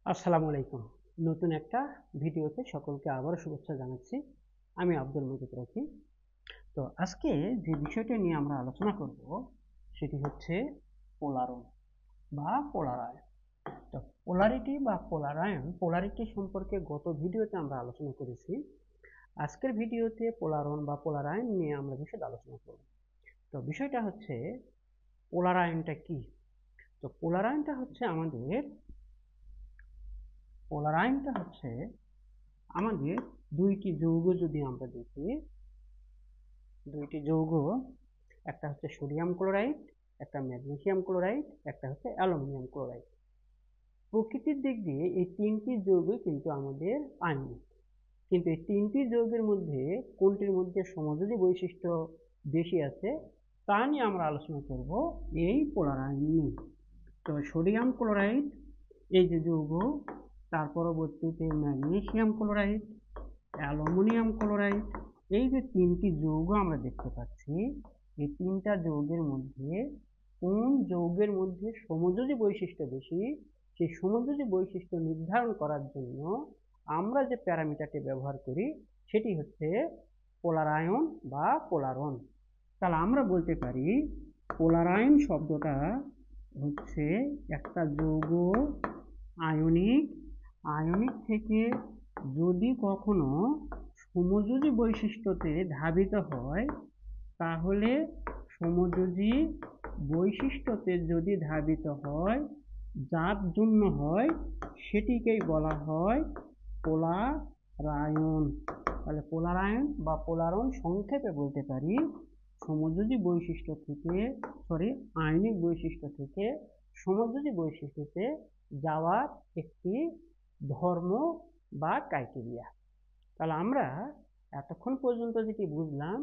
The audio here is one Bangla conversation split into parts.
আসসালামু আলাইকুম। নতুন একটা ভিডিওতে সকলকে আবারও শুভেচ্ছা জানাচ্ছি। আমি আব্দুল মজিদ রকি। তো আজকে যে বিষয়টা নিয়ে আমরা আলোচনা করব সেটি হচ্ছে পোলারন বা পোলারায়ন। তো পোলারিটি বা পোলারিটি সম্পর্কে গত ভিডিওতে আমরা আলোচনা করেছি। আজকের ভিডিওতে পোলারন বা পোলারায়ন নিয়ে আমরা বিশদ আলোচনা করব। তো বিষয়টা হচ্ছে পোলারায়নটা কি? তো পোলারায়নটা হচ্ছে আমাদের দুইটি যৌগ যদি আমরা দেখি, দুইটি যৌগ, একটা হচ্ছে সোডিয়াম ক্লোরাইড, একটা ম্যাগনেসিয়াম ক্লোরাইড, একটা হচ্ছে অ্যালুমিনিয়াম ক্লোরাইড। প্রকৃতির দিক দিয়ে এই তিনটি যৌগই কিন্তু আমাদের আয়নিক, কিন্তু এই তিনটি যৌগের মধ্যে কোনটির মধ্যে সমযোজী বৈশিষ্ট্য বেশি আছে তা নিয়ে আমরা আলোচনা করব এই পোলারায়ন নিয়ে। তো সোডিয়াম ক্লোরাইড এই যে যৌগ, তার পরবর্তীতে ম্যাগনেসিয়াম ক্লোরাইড, অ্যালুমিনিয়াম ক্লোরাইড, এই যে তিনটি যৌগ আমরা দেখতে পাচ্ছি, এই তিনটা যৌগের মধ্যে কোন যৌগের মধ্যে সমযোজী বৈশিষ্ট্য বেশি, সেই সমযোজী বৈশিষ্ট্য নির্ধারণ করার জন্য আমরা যে প্যারামিটারটি ব্যবহার করি সেটি হচ্ছে পোলারায়ন বা পোলারন। তাহলে আমরা বলতে পারি পোলারায়ন শব্দটা হচ্ছে একটা যৌগ আয়নিক, আয়নিক থেকে যদি কখনো সমযোজী বৈশিষ্ট্যতে ধাবিত হয়, তাহলে সমযোজী বৈশিষ্ট্যতে যদি ধাবিত হয়, যার জন্য হয়, সেটিকেই বলা হয় পোলারায়ন। তাহলে পোলারায়ন বা পোলারন সংক্ষেপে বলতে পারি সমযোজী বৈশিষ্ট্য থেকে আয়নিক বৈশিষ্ট্য থেকে সমযোজী বৈশিষ্ট্যতে যাওয়ার একটি ধর্ম বা ক্রাইটেরিয়া। তাহলে আমরা এতক্ষণ পর্যন্ত যেটি বুঝলাম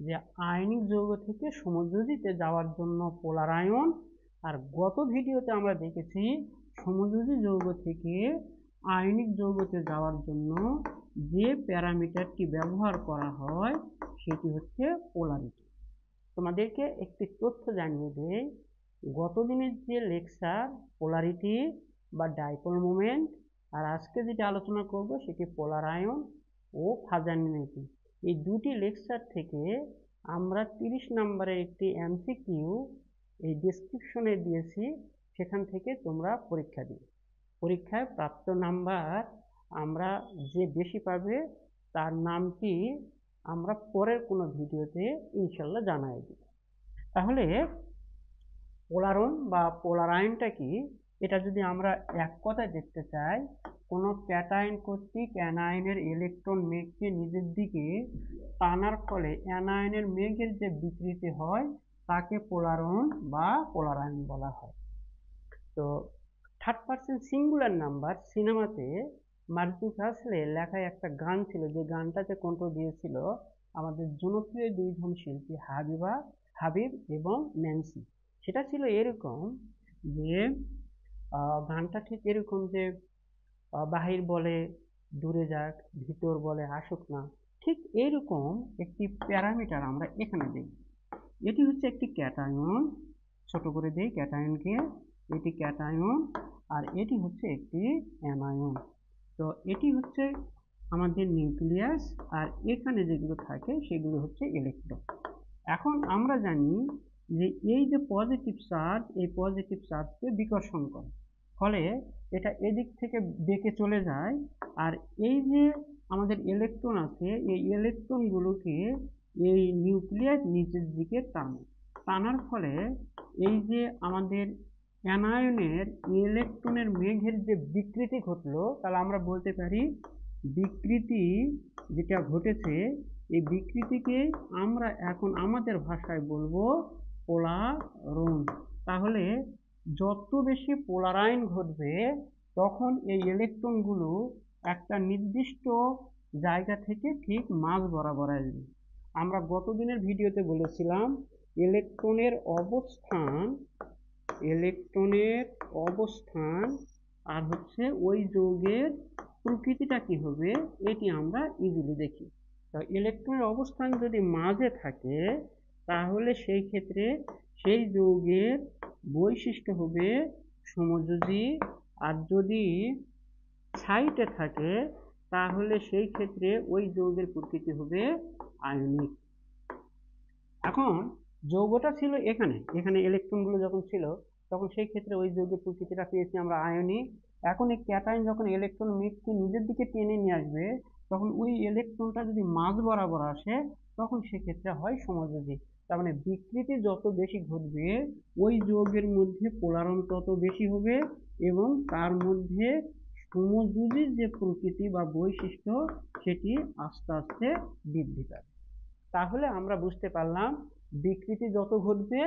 যে আয়নিক যৌগ থেকে সমযোজীতে যাওয়ার জন্য পোলারায়ন, আর গত ভিডিওতে আমরা দেখেছি সমযোজী যৌগ থেকে আয়নিক যৌগতে যাওয়ার জন্য যে প্যারামিটারটি ব্যবহার করা হয় সেটি হচ্ছে পোলারিটি। তোমাদেরকে একটি তথ্য জানিয়ে দেই, গত দিনের যে লেকচার পোলারিটি বা ডাইপোল মোমেন্ট, আর আজকে যেটা আলোচনা করব সেটি পোলারায়ন ও ফাজানিটি। এই দুটি লেকচার থেকে আমরা 30 নম্বরের একটি এমসিকিউ এই ডেসক্রিপশনে দিয়েছি, সেখান থেকে তোমরা পরীক্ষা দিও। পরীক্ষায় প্রাপ্ত নাম্বার আমরা যে বেশি পাবে তার নামটি আমরা পরের কোনো ভিডিওতে ইনশাল্লাহ জানাই দিব। তাহলে পোলারন বা পোলারায়নটা কি, এটা যদি আমরা এক কথায় দেখতে চাই, কোনো ক্যাটায়ন কর্তৃক অ্যানায়নের ইলেকট্রন মেঘকে নিজের দিকে টানার ফলে অ্যানায়নের মেঘের যে বিকৃতি হয় তাকে পোলারন বা পোলারায়ন বলা হয়। তো থার্ড পার্সন সিঙ্গুলার নাম্বার সিনেমাতে মার্জুক হাসলের লেখায় একটা গান ছিল, যে গানটাতে কণ্ঠ দিয়েছিল আমাদের জনপ্রিয় দুইজন শিল্পী হাবিব এবং ন্যান্সি। সেটা ছিল এরকম যে গানটা ঠিক এরকম যে বাহির বলে দূরে যাক, ভিতর বলে আসুক না। ঠিক এইরকম একটি প্যারামিটার আমরা এখানে দেখি। এটি হচ্ছে একটি ক্যাটায়ন, ছোট করে দেই ক্যাটায়নকে, এটি ক্যাটায়ন, আর এটি হচ্ছে একটি অ্যানায়ন। তো এটি হচ্ছে আমাদের নিউক্লিয়াস, আর এখানে যেগুলো থাকে সেগুলো হচ্ছে ইলেকট্রন। এখন আমরা জানি যে এই যে পজিটিভ চার্জ, এই পজিটিভ চার্জকে বিকর্ষণ করে, ফলে এটা এদিক থেকে বেঁকে চলে যায়, আর এই যে আমাদের ইলেকট্রন আছে এই ইলেকট্রনগুলোকে এই নিউক্লিয়াস নিচের দিকে টানার ফলে এই যে আমাদের অ্যানায়নের ইলেকট্রনের মেঘের যে বিকৃতি ঘটলো, তাহলে আমরা বলতে পারি বিকৃতি যেটা ঘটেছে, এই বিকৃতিকে আমরা এখন আমাদের ভাষায় বলবো পোলারন। তাহলে যত বেশি পোলারায়ন ঘটবে তখন এই ইলেকট্রনগুলো একটা নির্দিষ্ট জায়গা থেকে ঠিক মাঝ বরাবর আসবে। আমরা গত দিনের ভিডিওতে বলেছিলাম ইলেকট্রনের অবস্থান, ইলেকট্রনের অবস্থান আর হচ্ছে ওই যৌগের প্রকৃতিটা কি হবে এটি আমরা ইজিলি দেখি। তো ইলেকট্রনের অবস্থান যদি মাঝে থাকে তাহলে সেই ক্ষেত্রে সেই যৌগের বৈশিষ্ট্য হবে সমযোজী, আর যদি সাইটে থাকে তাহলে সেই ক্ষেত্রে ওই যৌগের প্রকৃতি হবে আয়নিক। এখন যৌগটা ছিল এখানে, এখানে ইলেকট্রনগুলো যখন ছিল তখন সেই ক্ষেত্রে ওই যৌগের প্রকৃতিটা পেয়েছি আমরা আয়নিক। এখন এই ক্যাটায়ন যখন ইলেকট্রন মেঘকে নিজের দিকে টেনে নিয়ে আসবে তখন ওই ইলেকট্রনটা যদি মাঝ বরাবর আসে তখন সেক্ষেত্রে হয় সমযোজী। তার মানে বিকৃতি যত বেশি ঘটবে ওই যৌগের মধ্যে পোলারন তত বেশি হবে এবং তার মধ্যে সমযোজী যে প্রকৃতি বা বৈশিষ্ট্য সেটি আস্তে আস্তে বৃদ্ধি পাবে। তাহলে আমরা বুঝতে পারলাম বিকৃতি যত ঘটবে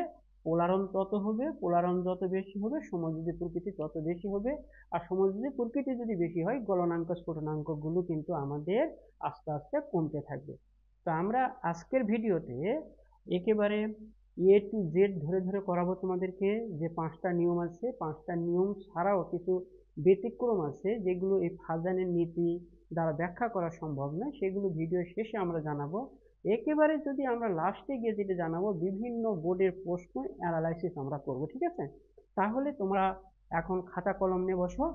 পোলারন তত হবে, পোলারন যত বেশি হবে সমযোজী প্রকৃতি তত বেশি হবে, আর সমযোজী প্রকৃতি যদি বেশি হয় গলনাঙ্ক স্ফুটনাঙ্ক গুলো কিন্তু আমাদের আস্তে আস্তে কমতে থাকবে। তো আমরা আজকের ভিডিওতে একেবারে এ টু জেড ধরে ধরে করাবো তোমাদেরকে, যে 5টা নিয়ম আছে, 5টা নিয়ম ছাড়াও কিছু ব্যতিক্রম আছে যেগুলো এই ফাজানের নীতি দ্বারা ব্যাখ্যা করা সম্ভব নয়, সেগুলো ভিডিও শেষে আমরা জানাবো। একেবারে যদি আমরা লাস্টে গিয়ে যেটা জানাবো বিভিন্ন বোর্ডের প্রশ্ন অ্যানালাইসিস আমরা করব, ঠিক আছে? তাহলে তোমরা এখন খাতা কলম নিয়ে বসো,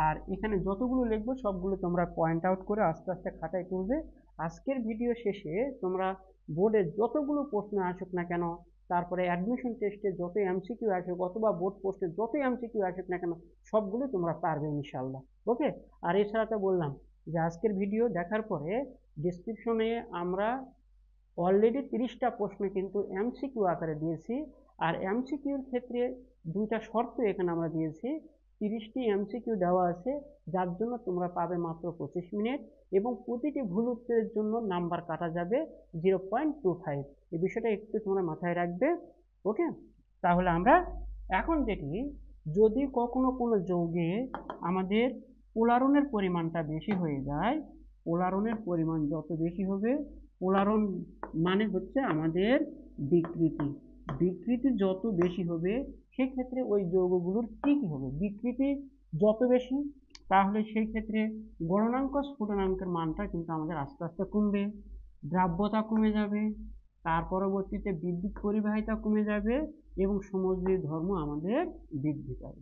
আর এখানে যতগুলো লিখবো সবগুলো তোমরা পয়েন্ট আউট করে আস্তে আস্তে খাতায় তুলবে। আজকের ভিডিও শেষে তোমরা বোর্ডে যতগুলো প্রশ্ন আসুক না কেন, তারপরে অ্যাডমিশন টেস্টে যত এমসিকিউ আসুক অথবা বোর্ড পোস্টে যত এমসিকিউ আসুক না কেন সবগুলো তোমরা পারবে ইনশাল্লাহ। ওকে? আর এছাড়া তো বললাম যে আজকের ভিডিও দেখার পরে ডেসক্রিপশনে আমরা অলরেডি 30টা প্রশ্ন কিন্তু এমসিকিউ আকারে দিয়েছি, আর এমসিকিউর ক্ষেত্রে 2টা শর্ত এখানে আমরা দিয়েছি। 30টি এমসিকিউ দেওয়া আছে যার জন্য তোমরা পাবে মাত্র 25 মিনিট এবং প্রতিটি ভুল উত্তরের জন্য নাম্বার কাটা যাবে 0.25। এই বিষয়টা একটু তোমরা মাথায় রাখবে। ওকে? তাহলে আমরা এখন যেটি, যদি কখনো কোনো যৌগে আমাদের পোলারনের পরিমাণটা বেশি হয়ে যায়, পোলারনের পরিমাণ যত বেশি হবে, পোলারন মানে হচ্ছে আমাদের বিকৃতি, বিকৃতি যত বেশি হবে সেক্ষেত্রে ওই যৌগগুলোর কি কি হবে, বিকৃতি যত বেশি তাহলে সেই ক্ষেত্রে গলনাঙ্ক স্ফুটনাঙ্কের মানটা কিন্তু আমাদের আস্তে আস্তে কমবে, দ্রাব্যতা কমে যাবে, তার পরবর্তীতে বিদ্যুৎ পরিবাহিতা কমে যাবে এবং সমযোজী ধর্ম আমাদের বৃদ্ধি পাবে।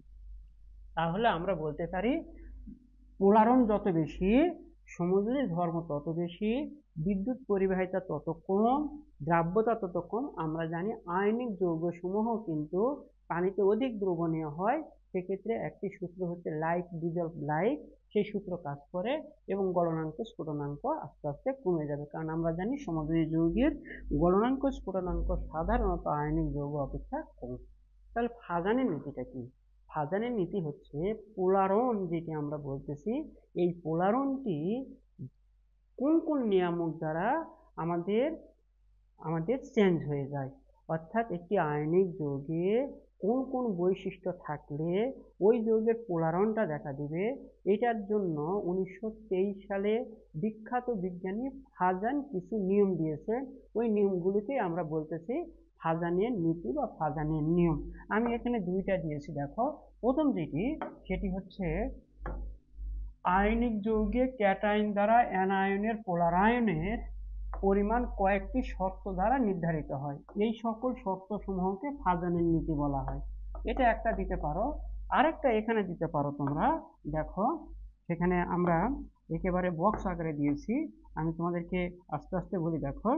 তাহলে আমরা বলতে পারি পোলারন যত বেশি সমযোজী ধর্ম তত বেশি, বিদ্যুৎ পরিবাহিতা তত কম, দ্রাব্যতা তত কম। আমরা জানি আয়নিক যৌগসমূহ কিন্তু পানিতে অধিক দ্রবণীয় হয়, সেক্ষেত্রে একটি সূত্র হচ্ছে লাইক ডিজলভ লাইক, সেই সূত্র কাজ করে এবং গলনাঙ্ক স্ফুটনাঙ্ক আস্তে আস্তে কমে যাবে, কারণ আমরা জানি সমযোজী যৌগের গলনাঙ্ক স্ফুটনাঙ্ক সাধারণত আয়নিক যৌগ অপেক্ষা কম। তাহলে ফাজানের নীতিটা কি? ফাজানের নীতি হচ্ছে পোলারন যেটি আমরা বলতেছি, এই পোলারনটি কোন কোন নিয়ামক দ্বারা আমাদের আমাদের চেঞ্জ হয়ে যায়, অর্থাৎ একটি আয়নিক যৌগে কোন কোন বৈশিষ্ট্য থাকলে ওই যৌগের পোলারনটা দেখা দিবে। এটার জন্য 1923 সালে বিখ্যাত বিজ্ঞানী ফাজান কিছু নিয়ম দিয়েছে, ওই নিয়মগুলিকে আমরা বলতেছি ফাজানের নীতি বা ফাজানের নিয়ম। আমি এখানে 2টা দিয়েছি, দেখো। প্রথম যেটি, সেটি হচ্ছে আয়নিক যৌগে ক্যাটায়ন দ্বারা অ্যানায়নের পোলারায়নের পরিমাণ কয়েকটি শর্ত দ্বারা নির্ধারিত হয়, এই সকল শর্ত সমূহকে ফাজানের নীতি বলা হয়। এটা একটা দিতে পারো, আরেকটা এখানে দিতে পারো তোমরা, দেখো সেখানে আমরা একেবারে বক্স আকারে দিয়েছি, আমি তোমাদেরকে আস্তে আস্তে বলি। দেখো,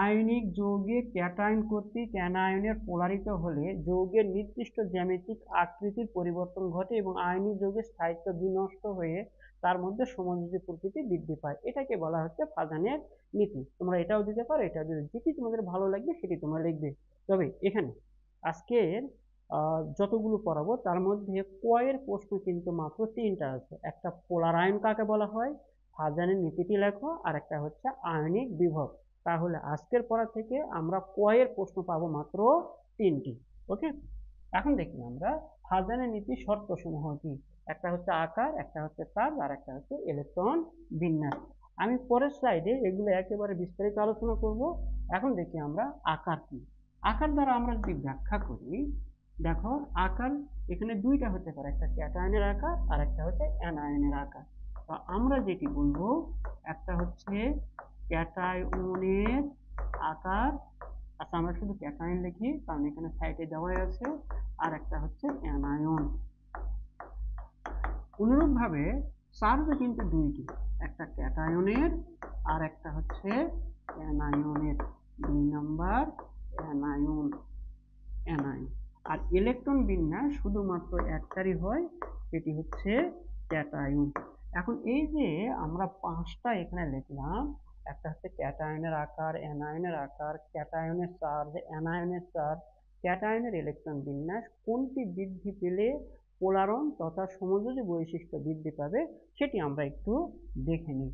আয়নিক যৌগে ক্যাটায়ন কর্তৃক অ্যানায়নের পোলারিত হলে যৌগের নির্দিষ্ট জ্যামিতিক আকৃতির পরিবর্তন ঘটে এবং আয়নিক যৌগের স্থায়িত্ব বিনষ্ট হয়ে তার মধ্যে সমযোজী প্রকৃতি বৃদ্ধি পায়, এটাকে বলা হচ্ছে ফাজানের নীতি। তোমরা এটাও দিতে পারো, এটাও দিতে, যেটি তোমাদের ভালো লাগবে সেটি তোমরা লিখবে। তবে এখানে আজকের যতগুলো পড়াবো তার মধ্যে কয়ের প্রশ্ন কিন্তু মাত্র 3টা আছে। একটা পোলারায়ন কাকে বলা হয়, ফাজানের নীতিটি লেখো, আর একটা হচ্ছে আয়নিক বিভব। তাহলে আজকের পড়া থেকে আমরা কয়ের প্রশ্ন পাবো মাত্র 3টি। ওকে? এখন দেখি আমরা ফাজানের নীতির শর্ত সমূহ কি। একটা হচ্ছে আকার, একটা হচ্ছে চার্জ, আর একটা হচ্ছে ইলেকট্রন বিন্যাস। আমি পরের স্লাইডে এগুলো একেবারে বিস্তারিত আলোচনা করব। এখন দেখি আমরা আকার কি। আকার দ্বারা আমরা যদি ব্যাখ্যা করি, দেখো আকার এখানে 2টা হতে পারে, একটা ক্যাটায়নের আকার আর একটা হচ্ছে অ্যানায়নের আকার। তো আমরা যেটি বলবো, একটা হচ্ছে ক্যাটায়নের আকার, আচ্ছা আমরা শুধু ক্যাটায়ন লিখি কারণ এখানে সাইডে দেওয়াই আছে, আর একটা হচ্ছে অ্যানায়ন। অনুরূপভাবে চার্জও কিন্তু দুইটি, একটা ক্যাটায়নের আর একটা হচ্ছে অ্যানায়নের। 2 নাম্বার অ্যানায়ন, অ্যানায়ন। আর ইলেকট্রন বিন্যাস শুধুমাত্র একটারই হয়, সেটি হচ্ছে ক্যাটায়ন। এখন এই যে আমরা 5টা এখানে লিখলাম, একটা হচ্ছে ক্যাটায়নের আকার, অ্যানায়নের আকার, ক্যাটায়নের চার্জ, অ্যানায়নের চার্জ, ক্যাটায়নের ইলেকট্রন বিন্যাস, কোনটি বৃদ্ধি পেলে পোলারন তথা সমযোজী বৈশিষ্ট্য বৃদ্ধি পাবে সেটি আমরা একটু দেখে নিই।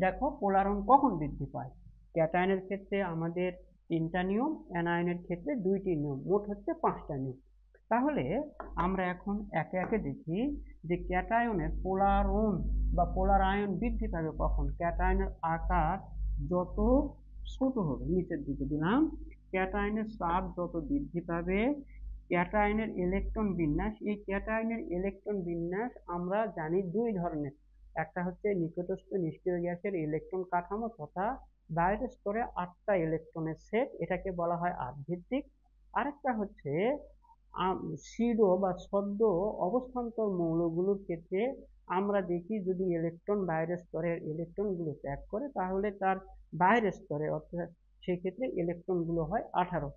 দেখো পোলারন কখন বৃদ্ধি পায়। ক্যাটায়নের ক্ষেত্রে আমাদের 3টা নিয়ম, অ্যানায়নের ক্ষেত্রে 2টি নিয়ম, মোট হচ্ছে 5টা নিয়ম। তাহলে আমরা এখন একে একে দেখি যে ক্যাটায়নের পোলারন বা পোলার আয়ন বৃদ্ধি পাবে কখন। ক্যাটায়নের আকার যত ছোট হবে, নিচের দিকে দিলাম, ক্যাটায়নের চার্জ যত বৃদ্ধি পাবে, ক্যাটায়নের ইলেকট্রন বিন্যাস, এই ক্যাটায়নের ইলেকট্রন বিন্যাস আমরা জানি 2 ধরনের। একটা হচ্ছে নিকটস্থ নিষ্ক্রিয় গ্যাসের ইলেকট্রন কাঠামো তথা বাইরের স্তরে 8টা ইলেকট্রনের সেট, এটাকে বলা হয় আধান ভিত্তিক। আরেকটা হচ্ছে সিডো বা সদ্য অবস্থান্তর মৌলগুলোর ক্ষেত্রে আমরা দেখি যদি ইলেকট্রন বাইরের স্তরের ইলেকট্রনগুলো ত্যাগ করে তাহলে তার বাইরের স্তরে, অর্থাৎ সেক্ষেত্রে ইলেকট্রনগুলো হয় 18।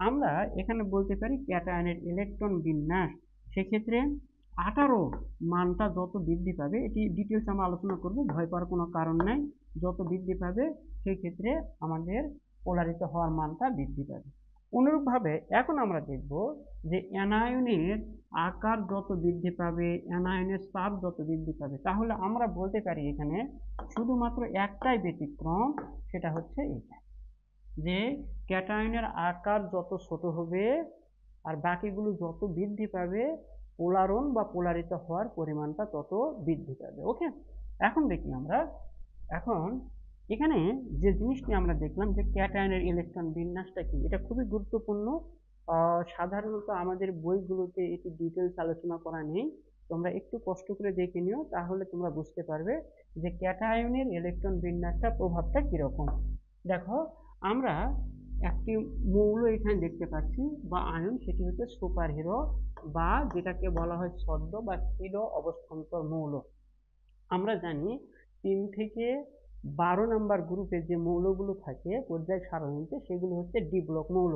আমরা এখানে বলতে পারি ক্যাটায়নের ইলেকট্রন বিন্যাস সেক্ষেত্রে 18 মানটা যত বৃদ্ধি পাবে, এটি ডিটেলস আমরা আলোচনা করব, ভয় পাওয়ার কোনো কারণ নাই। যত বৃদ্ধি পাবে সেই ক্ষেত্রে আমাদের পোলারিত হওয়ার মানটা বৃদ্ধি পাবে। অনুরূপভাবে এখন আমরা দেখব যে অ্যানায়নের আকার যত বৃদ্ধি পাবে, অ্যানায়নের চাপ যত বৃদ্ধি পাবে, তাহলে আমরা বলতে পারি এখানে শুধুমাত্র একটাই ব্যতিক্রম, সেটা হচ্ছে এটা, যে ক্যাটায়নের আকার যত ছোট হবে আর বাকিগুলো যত বৃদ্ধি পাবে, পোলারন বা পোলারিত হওয়ার পরিমাণটা তত বৃদ্ধি পাবে। ওকে, এখন দেখি আমরা, এখন এখানে যে জিনিসটি আমরা দেখলাম যে ক্যাটায়নের ইলেকট্রন বিন্যাসটা কি, এটা খুবই গুরুত্বপূর্ণ। সাধারণত আমাদের বইগুলোতে এটি ডিটেলস আলোচনা করা নেই, তোমরা একটু কষ্ট করে দেখে নিও, তাহলে তোমরা বুঝতে পারবে যে ক্যাটায়নের ইলেকট্রন বিন্যাসটা প্রভাবটা কিরকম। দেখো, আমরা একটি মৌল এখানে দেখতে পাচ্ছি বা আয়ন, সেটি হচ্ছে সুপারহিরো বা যেটাকে বলা হয় সদ্য বা স্থির অবস্থান্তর মৌল। আমরা জানি 3 থেকে 12 নাম্বার গ্রুপে যে মৌলগুলো থাকে পর্যায় সারণীতে, সেগুলো হচ্ছে ডি ব্লক মৌল।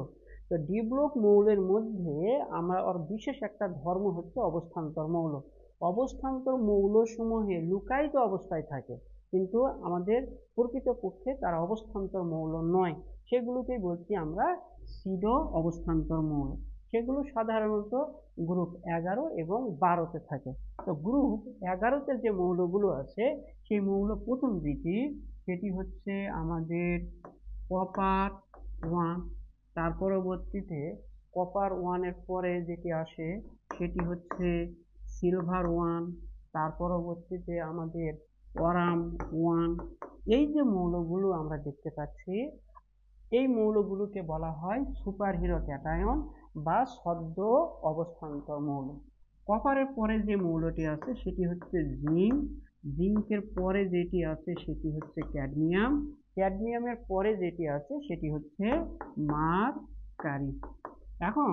তো ডি ব্লক মৌলের মধ্যে আমরা ওর বিশেষ একটা ধর্ম হচ্ছে অবস্থান্তর মৌল। অবস্থান্তর মৌলসমূহে লুকায়িত অবস্থায় থাকে, কিন্তু আমাদের প্রকৃতপক্ষে তারা অবস্থান্তর মৌল নয়, সেগুলোকেই বলছি আমরা সিডো অবস্থান্তর মৌল। সেগুলো সাধারণত গ্রুপ 11 এবং 12তে থাকে। তো গ্রুপ 11তে যে মৌলগুলো আছে, সেই মৌল প্রথম যেটি, সেটি হচ্ছে আমাদের কপার 1। তার পরবর্তীতে কপার 1-এর পরে যেটি আসে সেটি হচ্ছে সিলভার 1। তার পরবর্তীতে আমাদের ওরাম 1। এই যে মৌলগুলো আমরা দেখতে পাচ্ছি, এই মৌলগুলোকে বলা হয় সুপারহিরো ক্যাটায়ন বা সদ্য অবস্থান্তর মৌল। কপারের পরে যে মৌলটি আছে সেটি হচ্ছে জিঙ্ক। জিঙ্কের পরে যেটি আছে সেটি হচ্ছে ক্যাডমিয়াম। ক্যাডমিয়ামের পরে যেটি আছে সেটি হচ্ছে মার্কারি। এখন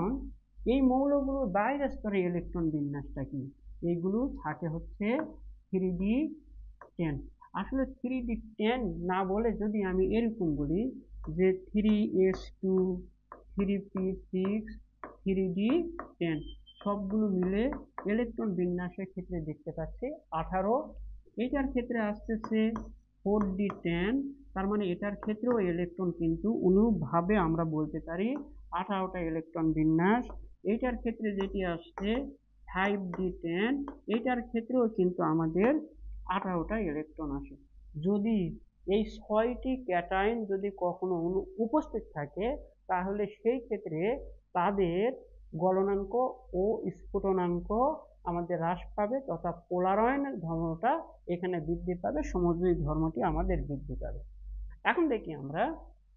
এই মৌলগুলোর বাইরের স্তরে ইলেকট্রন বিন্যাসটা কি? এইগুলো থাকে হচ্ছে 3d10। আসলে 3d10 না বলে যদি আমি এরকম বলি যে 3s2, 3p6, 3d10, সবগুলো মিলে ইলেকট্রন বিন্যাসের ক্ষেত্রে দেখতে পাচ্ছি 18। এটার ক্ষেত্রে আসতেছে 4d10, তার মানে এটার ক্ষেত্রেও ইলেকট্রন কিন্তু অনুরূপভাবে আমরা বলতে পারি 18টা ইলেকট্রন বিন্যাস। এইটার ক্ষেত্রে যেটি আসছে 5d10, এইটার ক্ষেত্রেও কিন্তু আমাদের 18টা ইলেকট্রন আসে। যদি এই 6টি ক্যাটায়ন যদি কখনো উপস্থিত থাকে, তাহলে সেই ক্ষেত্রে তাদের গলনাঙ্ক ও স্ফুটনাঙ্ক আমাদের হ্রাস পাবে তথা পোলারায়নের ধর্মটা এখানে বৃদ্ধি পাবে, সমযোজী ধর্মটি আমাদের বৃদ্ধি পাবে। এখন দেখি আমরা,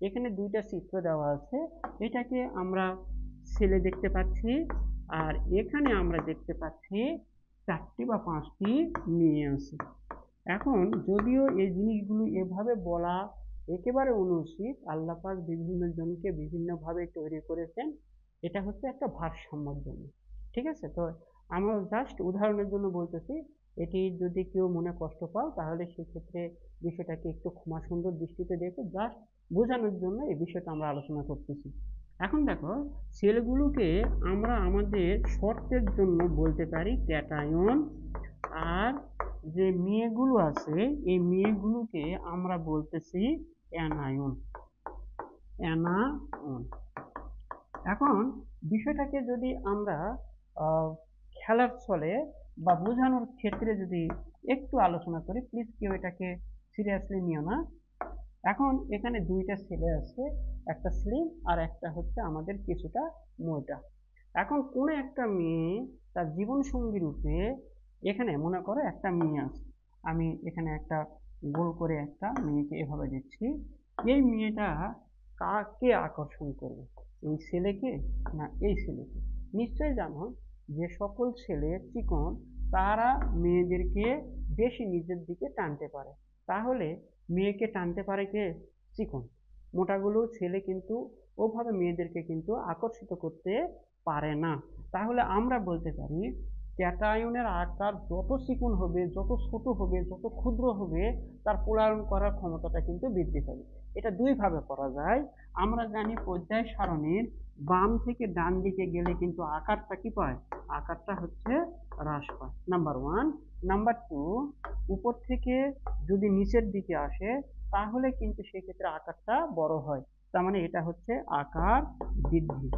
এখানে 2টা চিত্র দেওয়া আছে, এটাকে আমরা সেলে দেখতে পাচ্ছি, আর এখানে আমরা দেখতে পাচ্ছি 4টি বা 5টি নিয়ে আছে। এখন যদিও এই জিনিসগুলো এভাবে বলা একেবারে অনুচিত, আল্লাহ পাক বিভিন্ন জনকে বিভিন্নভাবে তৈরি করেছেন, এটা হচ্ছে একটা ভারসাম্যের জন্য। ঠিক আছে, তো আমরা জাস্ট উদাহরণের জন্য বলতেছি, এটি যদি কেউ মনে কষ্ট পাও তাহলে সেক্ষেত্রে বিষয়টাকে একটু ক্ষমা সুন্দর দৃষ্টিতে দেখো, জাস্ট বোঝানোর জন্য এই বিষয়টা আমরা আলোচনা করতেছি। এখন দেখো, সেলগুলোকে আমরা আমাদের শর্তের জন্য বলতে পারি ক্যাটায়ন, আর যে মেয়েগুলো আছে এই মেয়েগুলোকে আমরা বলতেছি অ্যানায়ন। অ্যানায়ন। এখন বিষয়টাকে যদি আমরা খেলার ছলে বা বোঝানোর ক্ষেত্রে যদি একটু আলোচনা করি, প্লিজ কেউ এটাকে সিরিয়াসলি নিও না। এখন এখানে দুইটা ছেলে আছে, একটা স্লিম আর একটা হচ্ছে আমাদের কিছুটা মোটা। এখন কোনো একটা মেয়ে তার জীবন সঙ্গী রূপে, এখানে মনে করো একটা মেয়ে আছে, আমি এখানে একটা গোল করে একটা মেয়েকে এভাবে দিচ্ছি। এই মেয়েটা কাকে আকর্ষণ করবে, এই ছেলেকে না এই ছেলেকে? নিশ্চয়ই জানো যে সকল ছেলে চিকন তারা মেয়েদেরকে বেশি নিজের দিকে টানতে পারে। তাহলে মেয়েকে টানতে পারে কে? চিকন। মোটাগুলো ছেলে কিন্তু ওভাবে মেয়েদেরকে কিন্তু আকর্ষিত করতে পারে না। তাহলে আমরা বলতে পারি ক্যাটায়নের আকার যত চিকন হবে, যত ছোট হবে, যত ক্ষুদ্র হবে, তার পোলায়ন করার ক্ষমতাটা কিন্তু বৃদ্ধি পাবে। এটা দুইভাবে করা যায়। আমরা জানি পর্যায় সারণীর বাম থেকে ডান দিকে গেলে কিন্তু আকারটা কি পায়? আকারটা হচ্ছে হ্রাস পায়, নাম্বার ওয়ান। নাম্বার টু, উপর থেকে যদি নিচের দিকে আসে তাহলে কিন্তু সেক্ষেত্রে আকারটা বড় হয়। তার মানে এটা হচ্ছে আকার বৃদ্ধি।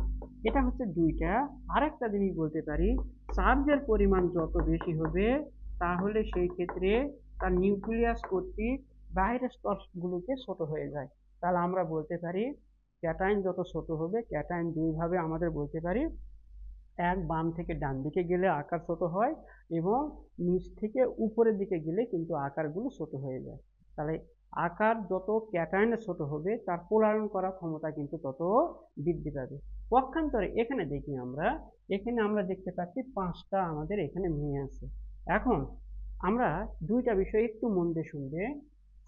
এটা হচ্ছে দুইটা। আরেকটা জিনিস বলতে পারি, চার্জের পরিমাণ যত বেশি হবে তাহলে সেই ক্ষেত্রে তার নিউক্লিয়াস কর্তৃক বাইরের স্তরগুলোকে ছোট হয়ে যায়। তাহলে আমরা বলতে পারি ক্যাটায়ন যত ছোট হবে, ক্যাটায়ন দুইভাবে আমাদের বলতে পারি, এক বাম থেকে ডান দিকে গেলে আকার ছোট হয় এবং নিচ থেকে উপরের দিকে গেলে কিন্তু আকারগুলো ছোট হয়ে যায়। তাহলে আকার যত ক্যাটায়নে ছোট হবে তার পোলায়ন করার ক্ষমতা কিন্তু তত বৃদ্ধি পাবে। পক্ষান্তরে এখানে দেখি আমরা দেখতে পাচ্ছি পাঁচটা আমাদের এখানে মেয়ে আছে। এখন আমরা দুইটা বিষয় একটু মন দিয়ে শুনবে।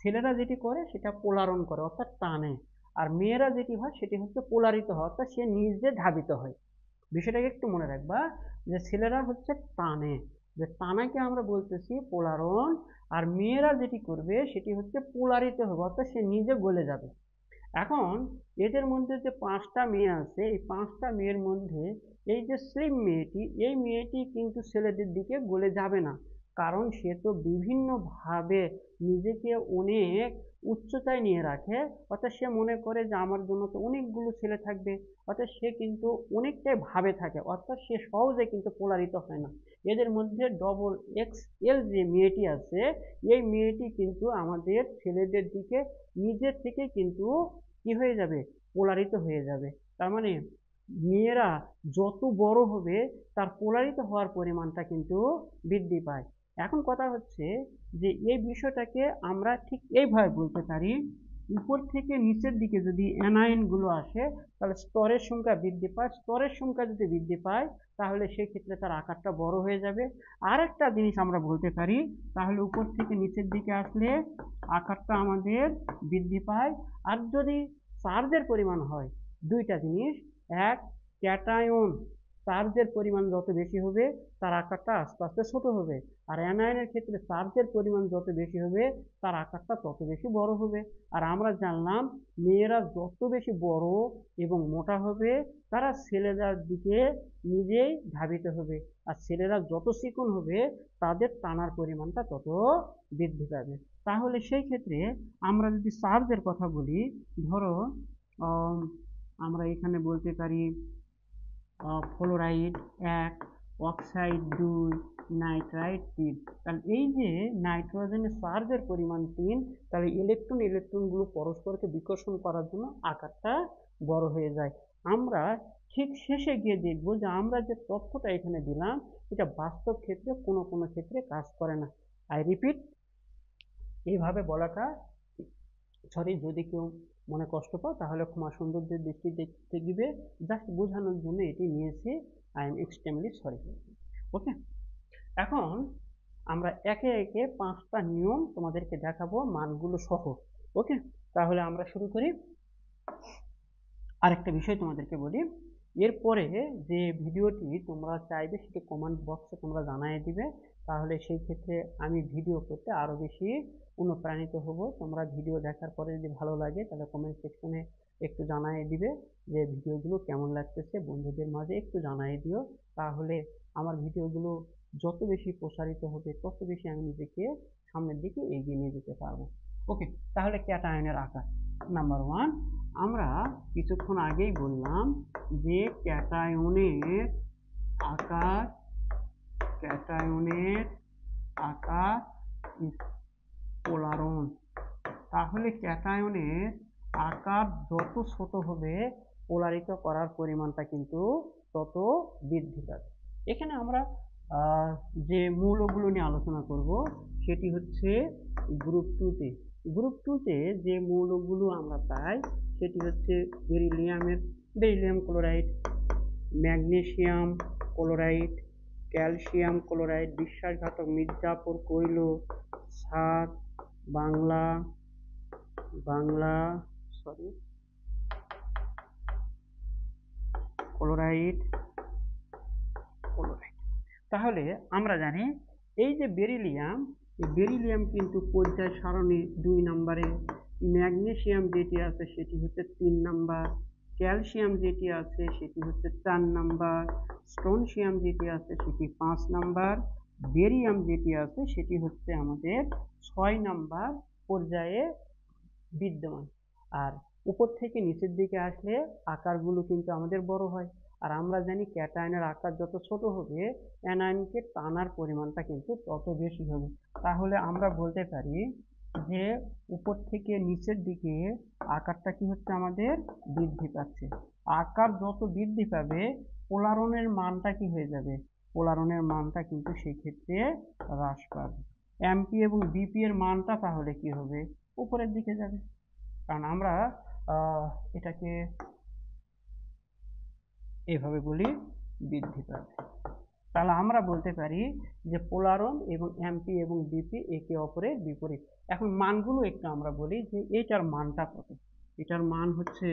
ছেলেরা যেটি করে সেটা পোলারণ করে অর্থাৎ টানে, আর মেয়েরা যেটি হয় সেটি হচ্ছে পোলারিত হয় অর্থাৎ সে নিজে ধাবিত হয়। বিষয়টাকে একটু মনে রাখবা যে ছেলেরা হচ্ছে টানে, যে টানাকে আমরা বলতেছি পোলারণ, আর মেয়েরা যেটি করবে সেটি হচ্ছে পোলারিত হবে অর্থাৎ সে নিজে গলে যাবে। এখন এদের মধ্যে যে পাঁচটা মেয়ে আছে এই পাঁচটা মেয়ের মধ্যে এই যে স্লিম মেয়েটি, এই মেয়েটি কিন্তু ছেলেদের দিকে গলে যাবে না, কারণ সে তো বিভিন্নভাবে নিজেকে অনেক উচ্চতায় নিয়ে রাখে, অর্থাৎ সে মনে করে যে আমার জন্য তো অনেকগুলো ছেলে থাকবে, অর্থাৎ সে কিন্তু অনেকটাই ভাবে থাকে, অর্থাৎ সে সহজে কিন্তু পোলারিত হয় না। এদের মধ্যে ডবল এক্স এল যে মেয়েটি আছে এই মেয়েটি কিন্তু আমাদের ছেলেদের দিকে নিজের থেকে কিন্তু কি হয়ে যাবে? পোলারিত হয়ে যাবে। তার মানে মেয়েরা যত বড় হবে তার পোলারিত হওয়ার পরিমাণটা কিন্তু বৃদ্ধি পায়। এখন কথা হচ্ছে যে এই বিষয়টাকে আমরা ঠিক এইভাবে বলতে পারি, উপর থেকে নিচের দিকে যদি অ্যানায়ন গুলো আসে তাহলে স্তরের সংখ্যা বৃদ্ধি পায়, স্তরের সংখ্যা যদি বৃদ্ধি পায় তাহলে সেই ক্ষেত্রে তার আকারটা বড় হয়ে যাবে। আর একটা জিনিস আমরা বলতে পারি, তাহলে উপর থেকে নিচের দিকে আসলে আকারটা আমাদের বৃদ্ধি পায়। আর যদি চার্জের পরিমাণ হয়, দুইটা জিনিস, এক, ক্যাটায়ন চার্জের পরিমাণ যত বেশি হবে তার আকারটা আস্তে আস্তে ছোট হবে, আর অ্যানায়নের ক্ষেত্রে চার্জের পরিমাণ যত বেশি হবে তার আকারটা তত বেশি বড় হবে। আর আমরা জানলাম মেয়েরা যত বেশি বড় এবং মোটা হবে তারা ছেলেদের দিকে নিজেই ধাবিত হবে, আর ছেলেরা যত চিকন হবে তাদের টানার পরিমাণটা তত বৃদ্ধি পাবে। তাহলে সেই ক্ষেত্রে আমরা যদি চার্জের কথা বলি, ধরো আমরা এখানে বলতে পারি ফ্লোরাইড 1, অক্সাইড 2, নাইট্রাইট 3। তাহলে এই যে নাইট্রোজেনের চার্জের পরিমাণ 3, তাহলে ইলেকট্রনগুলো পরস্পরকে বিকর্ষণ করার জন্য আকারটা বড় হয়ে যায়। আমরা ঠিক শেষে গিয়ে দেখব যে আমরা যে তথ্যটা এখানে দিলাম এটা বাস্তব ক্ষেত্রে কোনো কোনো ক্ষেত্রে কাজ করে না। আই রিপিট, এইভাবে বলাটা সরি, যদি কেউ মনে কষ্ট পাও তাহলে ক্ষমা সৌন্দর্যের দৃষ্টি দেখতে দিবে, জাস্ট বোঝানোর জন্য এটি নিয়েছি। I am extremely sorry. Okay, এখন আমরা একে একে পাঁচটা নিয়ম তোমাদেরকে দেখাবো মানগুলো সহ। ওকে, তাহলে আমরা শুরু করি। আরেকটা বিষয় তোমাদেরকে বলি, এরপরে যে ভিডিওটি তোমরা চাইবে সেটি কমেন্ট বক্সে তোমরা জানিয়ে দিবে তাহলে সেই ক্ষেত্রে আমি ভিডিও করতে আরও বেশি অনুপ্রাণিত হব। তোমরা ভিডিও দেখার পরে যদি ভালো লাগে তাহলে কমেন্ট সেকশনে একটু জানিয়ে দিবে যে ভিডিওগুলো কেমন লাগতেছে, বন্ধুদের মাঝে একটু জানিয়ে দিও। তাহলে আমার ভিডিওগুলো যত বেশি প্রসারিত হবে তত বেশি আমি নিজেকে সামনের দিকে এগিয়ে নিয়ে যেতে পারবো। ওকে, তাহলে ক্যাটায়নের আকার নাম্বার 1 আমরা কিছুক্ষণ আগেই বললাম যে ক্যাটায়নের আকার পোলারন। তাহলে ক্যাটায়নের আকার যত ছোট হবে পোলারিত করার পরিমাণটা কিন্তু তত বৃদ্ধি পাবে। এখানে আমরা যে মৌলগুলো নিয়ে আলোচনা করব সেটি হচ্ছে গ্রুপ 2-তে। গ্রুপ 2-তে যে মৌলগুলো আমরা পাই সেটি হচ্ছে beryllium chloride, magnesium chloride, calcium chloride, বিশ্বাসঘাতক মির্জাপুর কৈল, সার, ক্লোরাইড। তাহলে আমরা জানি এই যে বেরিলিয়াম কিন্তু পর্যায় সারণী 2 নম্বরে, ম্যাগনেসিয়াম যেটি আছে সেটি হচ্ছে 3 নাম্বার, ক্যালসিয়াম যেটি আছে সেটি হচ্ছে 4 নাম্বার, স্ট্রোনশিয়াম যেটি আছে সেটি 5 নাম্বার, বেরিয়াম যেটি আছে সেটি হচ্ছে আমাদের 6 নাম্বার পর্যায়ে বিদ্যমান। আর উপর থেকে নিচের দিকে আসলে আকারগুলো কিন্তু আমাদের বড় হয়। আর আমরা জানি ক্যাটায়নের আকার যত ছোট হবে অ্যানায়নকে টানার পরিমাণটা কিন্তু তত বেশি হবে। তাহলে আমরা বলতে পারি যে উপর থেকে নিচের দিকে আকারটা কি হচ্ছে আমাদের বৃদ্ধি পাচ্ছে। আকার যত বৃদ্ধি পাবে পোলারনের মানটা কি হয়ে যাবে, পোলারনের মানটা কিন্তু সেই ক্ষেত্রে হ্রাস পাবে। এমপি এবং বিপি এর মানটা তাহলে কি হবে, উপরের দিকে যাবে। কারণ আমরা এটাকে এভাবে বলি বৃদ্ধি পাবে। তাহলে আমরা বলতে পারি যে পোলারন এবং এমপি এবং বিপি একে অপরের বিপরীত। এখন মানগুলো একটু আমরা বলি যে এটার মানটা কত। এটার মান হচ্ছে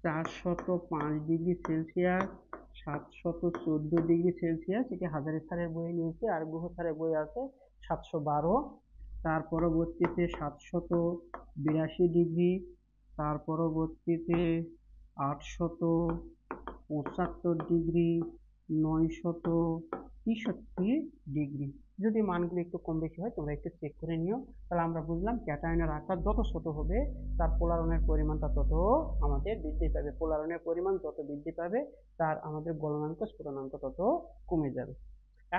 405 ডিগ্রি সেলসিয়াস, 714 ডিগ্রি সেলসিয়াস। এটি হাজারি স্যারের বইয়ে নিয়েছে, আর গুহ স্যারের বই আছে 712। তার পরবর্তীতে 782 ডিগ্রি, তার পরবর্তীতে 875 ডিগ্রি, 963 ডিগ্রি। যদি মানগুলো একটু কম বেশি হয় তোমরা একটু চেক করে নিও। তাহলে আমরা বুঝলাম ক্যাটায়নের আকার যত ছোট হবে তার পোলারনের পরিমাণটা তত আমাদের বৃদ্ধি পাবে। পোলারনের পরিমাণ যত বৃদ্ধি পাবে তার আমাদের গলনাঙ্ক স্ফুটনাঙ্ক তত কমে যাবে।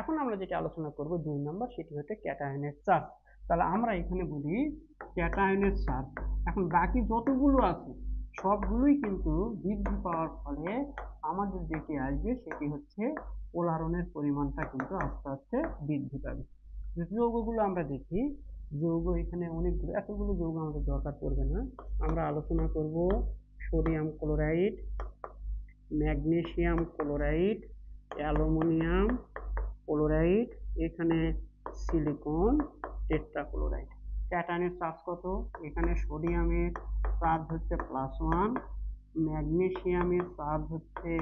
এখন আমরা যেটা আলোচনা করব 2 নম্বর, সেটি হচ্ছে ক্যাটায়নের চার্জ। তাহলে আমরা এখানে বলি ক্যাটায়নের চার্জ। এখন বাকি যতগুলো আছে সবগুলোই কিন্তু বৃদ্ধি পাওয়ার ফলে আমাদের যেটি আসবে সেটি হচ্ছে পোলারনের পরিমাণটা কিন্তু আস্তে আস্তে বৃদ্ধি পাবে। যৌগগুলো আমরা দেখি, যৌগ এখানে অনেকগুলো, এতগুলো যৌগ আমাদের দরকার পড়বে না। আমরা আলোচনা করব sodium chloride, magnesium chloride, aluminium chloride, এখানে সিলিকন টেট্রাক্লোরাইড। ক্যাটায়নের চার্জ কত, এখানে সোডিয়ামের চার্জ হচ্ছে +1, ম্যাগনেসিয়ামের চার্জ হচ্ছে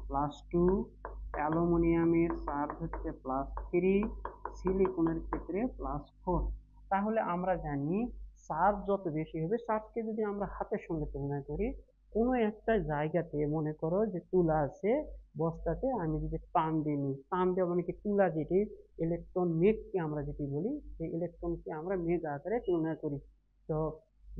+2, অ্যালুমিনিয়ামের চার্জ হচ্ছে +3, সিলিকনের ক্ষেত্রে +4। তাহলে আমরা জানি চার্জ যত বেশি হবে, চার্জকে যদি আমরা হাতের সঙ্গে তুলনা করি, কোনো একটা জায়গাতে মনে করো যে তুলা আছে বস্তাতে, আমি যদি টান দিই, টান দেওয়া মানে কি তুলা যেটি ইলেকট্রন মেঘকে আমরা যেটি বলি, সেই ইলেকট্রনকে আমরা মেঘ আকারে তুলনা করি। তো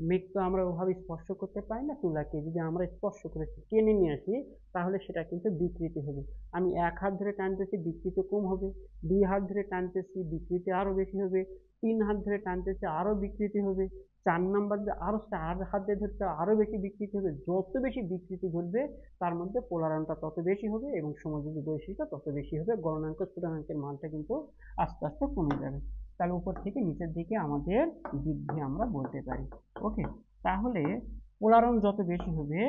মেঘ তো আমরা ওভাবে স্পর্শ করতে পারি না, তুলাকে যদি আমরা স্পর্শ করে টেনে নিয়ে আসি তাহলে সেটা কিন্তু বিকৃতি হবে। আমি 1 হাত ধরে টানতেছি বিকৃতি কম হবে, 2 হাত ধরে টানতেছি বিকৃতি আরো বেশি হবে, 3 হাত ধরে টানতেছি আরো বিকৃতি হবে, 4 নাম্বার দিয়ে আরো 4 হাত দিয়ে ধরতে আরো বেশি বিকৃতি হবে। যত বেশি বিকৃতি ঘটবে তার মধ্যে পোলারনটা তত বেশি হবে এবং সমযোজী বৈশিষ্ট্য তত বেশি হবে। গলনাঙ্ক স্ফুটনাঙ্কের মানটা কিন্তু আস্তে আস্তে কমে যাবে। তাহলে উপর থেকে নিচের দিকে আমাদের বৃদ্ধি আমরা বলতে পারি। ওকে, তাহলে পোলারন যত বেশি হবে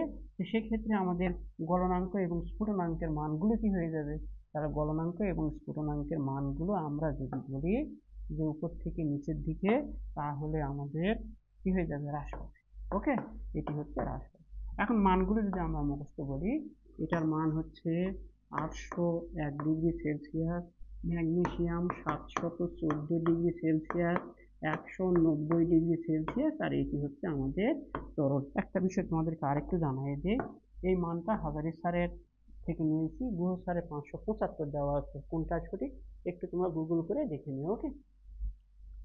সেক্ষেত্রে আমাদের গলনাঙ্ক এবং স্ফুটনাঙ্কের মানগুলো কি হয়ে যাবে, তাহলে গলনাঙ্ক এবং স্ফুটনাঙ্কের মানগুলো আমরা যদি বলি যে উপর থেকে নিচের দিকে, তাহলে আমাদের কি হয়ে যাবে, হ্রাস পাবে। ওকে, এটি হচ্ছে হ্রাস পাবে। এখন মানগুলো যদি আমরা মুখস্থ বলি, এটার মান হচ্ছে 801 degree Celsius, magnesium 714 degree Celsius, 190 degree Celsius, আর এটি হচ্ছে আমাদের তরল। একটা বিষয় তোমাদেরকে আরেকটু জানাই যে এই মানটা হাজারি স্যারের থেকে নিয়েছি, গুহ স্যারের 575 দেওয়া আছে, কোনটা সঠিক একটু তোমরা গুগল করে দেখে নিও। ওকে,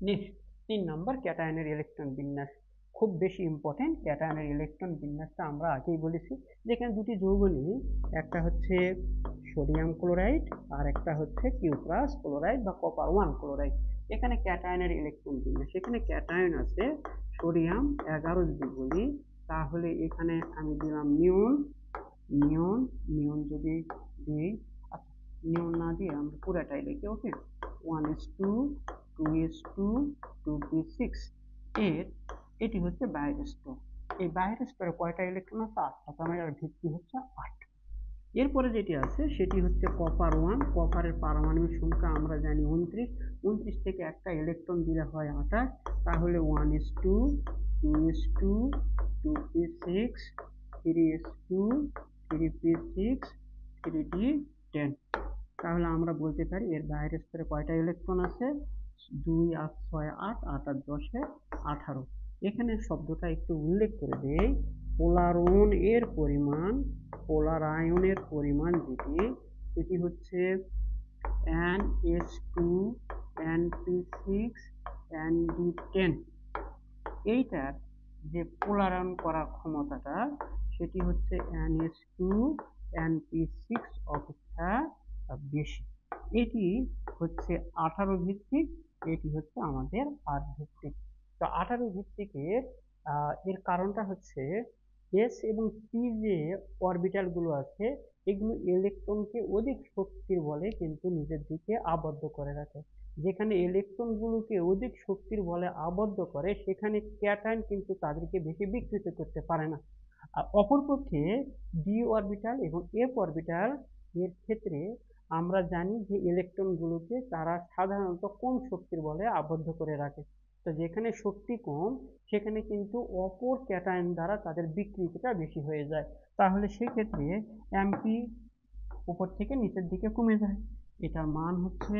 নেক্সট 3 নাম্বার ক্যাটায়নের ইলেকট্রন বিন্যাস, খুব বেশি ইম্পর্টেন্ট। ক্যাটায়নের ইলেকট্রন বিন্যাসটা আমরা আগেই বলেছি, যেখানে দুটি যৌগ নিই, একটা হচ্ছে সোডিয়াম ক্লোরাইড আর একটা হচ্ছে কিউপ্রাস ক্লোরাইড বা কপার 1 ক্লোরাইড। এখানে ক্যাটায়নের ইলেকট্রন বিন্যাস, এখানে ক্যাটায়ন আছে সোডিয়াম 11 যদি বলি, তাহলে এখানে আমি দিলাম নিয়ন। নিয়ন নিয়ন যদি দিই, আচ্ছা নিয়ন না দিয়ে আমরা পুরাটাই লিখি। ওকে, 1s2 2s2 2p6 এর এটি হচ্ছে বাইরের স্তর। এই বাইরের স্তরে কয়টা ইলেকট্রন আছে? 8টা, তার মানে এর ভিত্তি হচ্ছে 8। এরপরে যেটি আছে সেটি হচ্ছে কপার 1। কপারের পারমাণবিক সংখ্যা আমরা জানি 29। 29 থেকে একটা ইলেকট্রন দিলে হয় 28, তাহলে 1s2 2s2 2p6 3s2 3p6 3d10। তাহলে আমরা বলতে পারি এর বাইরের স্তরে কয়টা ইলেকট্রন আছে? 2 8 6 8, 8 আর 10 18। এখানে শব্দটা একটু উল্লেখ করে দেই, পোলারন এর পরিমাণ, পোলার আয়নের পরিমাণ যেটি, সেটি হচ্ছে NH2 NP6 ND10। এইটার যে পোলারায়ন করার ক্ষমতাটা সেটি হচ্ছে NH2 NP6 অপেক্ষা বেশি। এটি হচ্ছে 18 ভিত্তিক, এটি হচ্ছে আমাদের 8 ভিত্তিক। তো 18 ভিত্তিকের এর কারণটা হচ্ছে এস এবং পি যে অরবিটাল গুলো আছে, এগুলো ইলেকট্রনকে অধিক শক্তির বলে কিন্তু নিজের দিকে আবদ্ধ করে রাখে। যেখানে ইলেকট্রন গুলোকে অধিক শক্তির বলে আবদ্ধ করে, সেখানে ক্যাটায়ন কিন্তু তাদেরকে বেশি বিকৃত করতে পারে না। আর অপরপক্ষে ডি অরবিটাল এবং এফ অরবিটাল এর ক্ষেত্রে আমরা জানি যে ইলেকট্রন গুলোকে তারা সাধারণত কম শক্তির বলে আবদ্ধ করে রাখে। তো যেখানে শক্তি কম, সেখানে কিন্তু অপর ক্যাটায়ন দ্বারা তাদের বিকৃতিটা বেশি হয়ে যায়। তাহলে সেক্ষেত্রে এমপি উপর থেকে নিচের দিকে কমে যায়। এটার মান হচ্ছে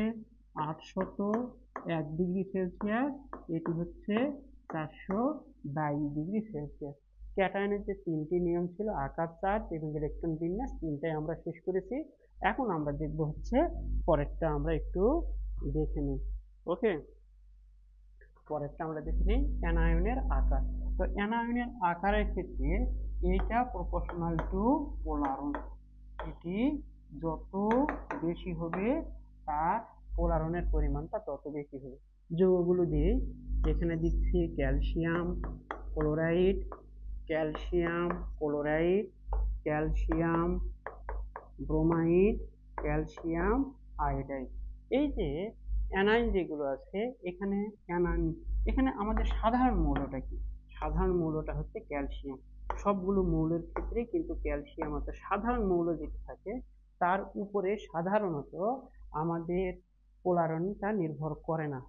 801 ডিগ্রি সেলসিয়াস, এটি হচ্ছে 422 ডিগ্রি সেলসিয়াস। ক্যাটায়নের যে 3টি নিয়ম ছিল, আকার, চার্জ এবং ইলেকট্রন বিন্যাস, 3টাই আমরা শেষ করেছি। এখন আমরা দেখব হচ্ছে পরেরটা, আমরা একটু দেখে নিই। ওকে, পরেরটা আমরা দেখে নিই অ্যানায়নের আকার। তো অ্যানায়নের আকারের ক্ষেত্রে এইটা প্রপোর্শনাল টু পোলারন। এটি যত বেশি হবে তার পোলারনের পরিমাণটা তত বেশি হবে। যৌগগুলো দিয়ে এখানে দিচ্ছি calcium chloride, calcium chloride, calcium bromide, calcium iodide. এই যে অ্যানায়ন যেগুলো আছে, এখানে অ্যানায়ন, এখানে আমাদের সাধারণ মৌলটা কি? সাধারণ মৌলটা হচ্ছে ক্যালসিয়াম। সবগুলো মৌলের ক্ষেত্রে কিন্তু ক্যালসিয়াম আছে। সাধারণ মৌল যেটি থাকে তার উপরে সাধারণত আমাদের পোলারনটা নির্ভর করে না,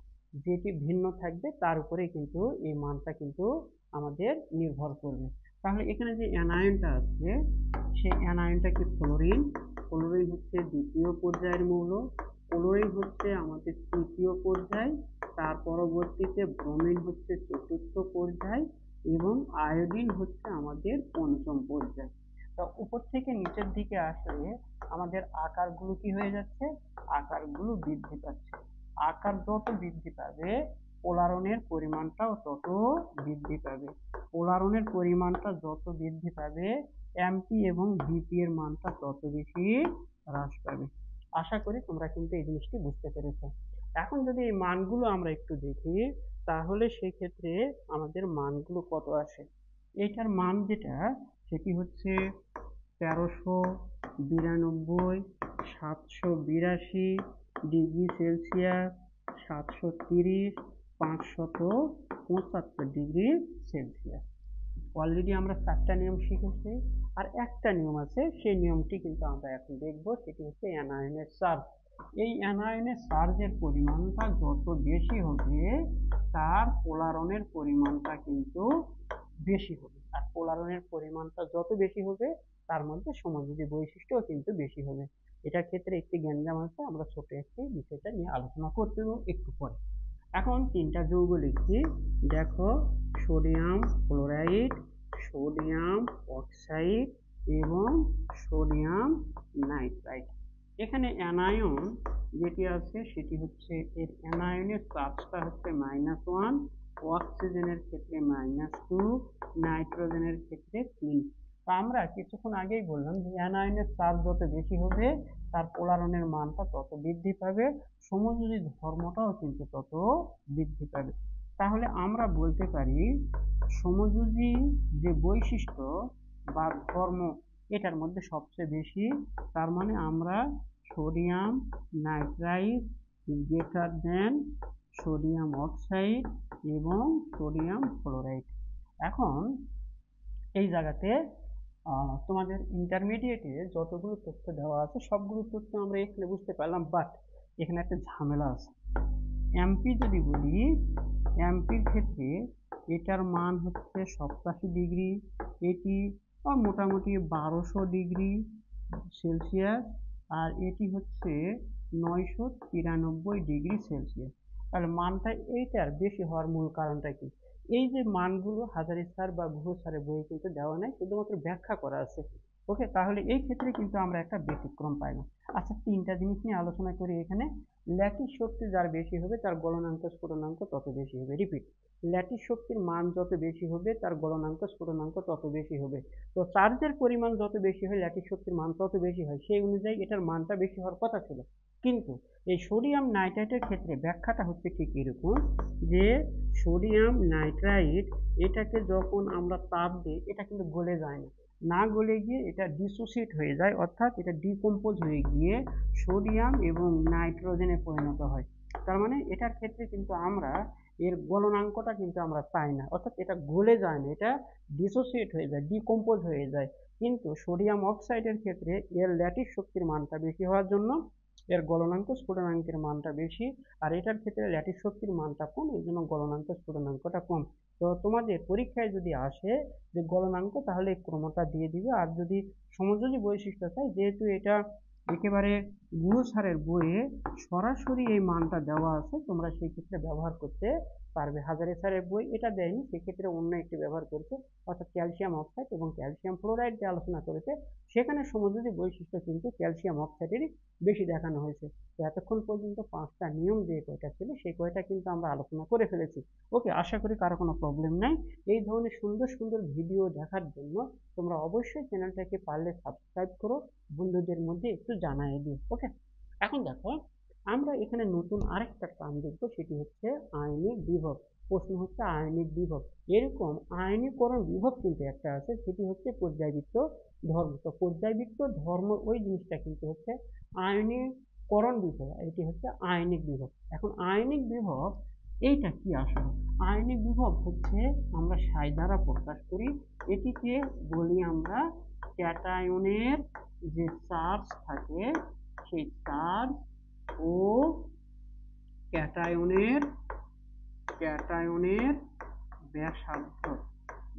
যেটি ভিন্ন থাকবে তার উপরে কিন্তু এই মানটা কিন্তু আমাদের নির্ভর করবে। তাহলে এখানে যে অ্যানায়নটা আছে, সেই অ্যানায়নটা কি ফ্লোরিন। ফ্লোরিন হচ্ছে দ্বিতীয় পর্যায়ের মৌল, ক্লোরিন হচ্ছে আমাদের তৃতীয় পর্যায়, তার পরবর্তীতে ব্রোমিন হচ্ছে চতুর্থ পর্যায় এবং আয়োডিন হচ্ছে আমাদের পঞ্চম পর্যায়। তো উপর থেকে নিচের দিকে আসলে আমাদের আকারগুলো কি হয়ে যাচ্ছে? আকারগুলো বৃদ্ধি পাচ্ছে। আকার যত বৃদ্ধি পাবে পোলারনের পরিমাণটাও তত বৃদ্ধি পাবে। পোলারনের পরিমাণটা যত বৃদ্ধি পাবে এমপি এবং ভিপি এর মানটা তত বেশি হ্রাস পাবে। আশা করি তোমরা কিন্তু এই জিনিসটি বুঝতে পেরেছো। এখন যদি এই মানগুলো আমরা একটু দেখি, তাহলে সেক্ষেত্রে আমাদের মানগুলো কত আসে। এইটার মান যেটা, সেটি হচ্ছে 1392, 782 degree Celsius, 730, 575 degree Celsius. Already আমরা 4টা নিয়ম শিখেছি, আর একটা নিয়ম আছে, সেই নিয়মটি কিন্তু আমরা এখন দেখব, সেটি হচ্ছে অ্যানায়নের চার্জ। এই অ্যানায়নের চার্জের পরিমাণটা যত বেশি হবে তার পোলারনের পরিমাণটা কিন্তু বেশি হবে, আর পোলারনের পরিমাণটা যত বেশি হবে তার মধ্যে সমযোজী বৈশিষ্ট্যও কিন্তু বেশি হবে। এটার ক্ষেত্রে একটি গ্যাঞ্জাম আছে, আমরা ছোট একটি বিষয়টা নিয়ে আলোচনা করতে একটু পরে। এখন তিনটা যৌগ লিখছি, দেখো সোডিয়াম ক্লোরাইড, সোডিয়াম অক্সাইড এবং সোডিয়াম নাইট্রাইট। এখানে অ্যানায়ন যেটি আছে সেটি হচ্ছে, এর অ্যানায়নের চার্জটা হচ্ছে -1, অক্সিজেনের ক্ষেত্রে -2, নাইট্রোজেনের ক্ষেত্রে 3। তো আমরা কিছুক্ষণ আগেই বললাম যে অ্যানায়নের চার্জ যত বেশি হবে তার পোলারনের মানটা তত বৃদ্ধি পাবে, সমযোজী ধর্মটাও কিন্তু তত বৃদ্ধি পাবে। তাহলে আমরা বলতে পারি সমযোজী যে বৈশিষ্ট্য বা ধর্ম এটার মধ্যে সবচেয়ে বেশি, তার মানে আমরা sodium nitrite greater than sodium oxide এবং সোডিয়াম ক্লোরাইড। এখন এই জায়গাতে তোমাদের ইন্টারমিডিয়েটে যতগুলো তথ্য দেওয়া আছে সবগুলো তথ্য আমরা এখানে বুঝতে পারলাম, বাট এখানে একটা ঝামেলা আছে। এমপি যদি বলি, এমপির ক্ষেত্রে এটার মান হচ্ছে 87 ডিগ্রি, এটি মোটামুটি 1200 ডিগ্রি সেলসিয়াস, আর এটি হচ্ছে 993 ডিগ্রি সেলসিয়াস। তাহলে মানটা এইটার বেশি হওয়ার মূল কারণটা কি? এই যে মানগুলো হাজারি স্যার বা গুহ স্যারের বইয়ে কিন্তু দেওয়া নাই, শুধুমাত্র ব্যাখ্যা করা আছে। ওকে, তাহলে এই ক্ষেত্রে কিন্তু আমরা একটা ব্যতিক্রম পাই না। আচ্ছা, তিনটা জিনিস নিয়ে আলোচনা করি এখানে। ল্যাটিস শক্তি যার বেশি হবে তার গলনাঙ্ক স্ফুটনাঙ্ক তত বেশি হবে। রিপিট, ল্যাটিস শক্তির মান যত বেশি হবে তার গলনাঙ্ক স্ফুটনাঙ্ক তত বেশি হবে। তো চার্জের পরিমাণ যত বেশি হয় ল্যাটিস শক্তির মান তত বেশি হয়, সেই অনুযায়ী এটার মানটা বেশি হওয়ার কথা ছিল। কিন্তু এই সোডিয়াম নাইট্রাইটের ক্ষেত্রে ব্যাখ্যাটা হচ্ছে ঠিক এরকম যে সোডিয়াম নাইট্রাইট এটাকে যখন আমরা তাপ দিই এটা কিন্তু গলে যায় না, না গলে গিয়ে এটা ডিসোসিয়েট হয়ে যায়, অর্থাৎ এটা ডিকম্পোজ হয়ে গিয়ে সোডিয়াম এবং নাইট্রোজেনে পরিণত হয়। তার মানে এটার ক্ষেত্রে কিন্তু আমরা এর গলনাঙ্কটা কিন্তু আমরা পাই না, অর্থাৎ এটা গলে যায় না, এটা ডিসোসিয়েট হয়ে যায়, ডিকম্পোজ হয়ে যায়। কিন্তু সোডিয়াম অক্সাইডের ক্ষেত্রে এর ল্যাটিস শক্তির মানটা বেশি হওয়ার জন্য এর গলনাঙ্ক স্ফুটনাঙ্কের মানটা বেশি, আর এটার ক্ষেত্রে ল্যাটিস শক্তির মানটা কম, এই জন্য গলনাঙ্ক স্ফুটনাঙ্কটা কম। তো তোমাদের পরীক্ষায় যদি আসে যে গলনাঙ্ক, তাহলে এই ক্রমটা দিয়ে দিবে। আর যদি সমযোজী বৈশিষ্ট্য চাই, যেহেতু এটা একেবারে গুহ স্যারের বইয়ে সরাসরি এই মানটা দেওয়া আছে, তোমরা সেই ক্ষেত্রে ব্যবহার করতে পারবে। হাজারি স্যারের বই এটা দেয়নি, সেক্ষেত্রে অন্য একটি ব্যবহার করেছে, অর্থাৎ ক্যালসিয়াম অক্সাইড এবং ক্যালসিয়াম ফ্লোরাইড যে আলোচনা করেছে সেখানে সমযোজী বৈশিষ্ট্য কিন্তু ক্যালসিয়াম অক্সাইডেরই বেশি দেখানো হয়েছে। তো এতক্ষণ পর্যন্ত 5টা নিয়ম যে কয়টা ছিল সেই কয়টা কিন্তু আমরা আলোচনা করে ফেলেছি। ওকে, আশা করি কারো কোনো প্রবলেম নাই। এই ধরনের সুন্দর সুন্দর ভিডিও দেখার জন্য তোমরা অবশ্যই চ্যানেলটাকে পারলে সাবস্ক্রাইব করো, বন্ধুদের মধ্যে একটু জানিয়ে দিও। ওকে, এখন দেখো আমরা এখানে নতুন আরেকটা টার্ম দেখবো, সেটি হচ্ছে আয়নিক বিভব। প্রশ্ন হচ্ছে আয়নিক বিভব। এরকম আয়নীকরণ বিভব কিন্তু একটা আছে, সেটি হচ্ছে পর্যায়বৃত্ত ধর্ম। তো পর্যায়বৃত্ত ধর্ম ওই জিনিসটা কিন্তু হচ্ছে আয়নীকরণ বিভব, এটি হচ্ছে আয়নিক বিভব। এখন আয়নিক বিভব এইটা কি আসলে? আয়নিক বিভব হচ্ছে আমরা সাই দ্বারা প্রকাশ করি, এটিকে বলি আমরা ক্যাটায়নের যে চার্জ থাকে সেই চার্জ ও ক্যাটায়নের ক্যাটায়নের ব্যাসার্ধ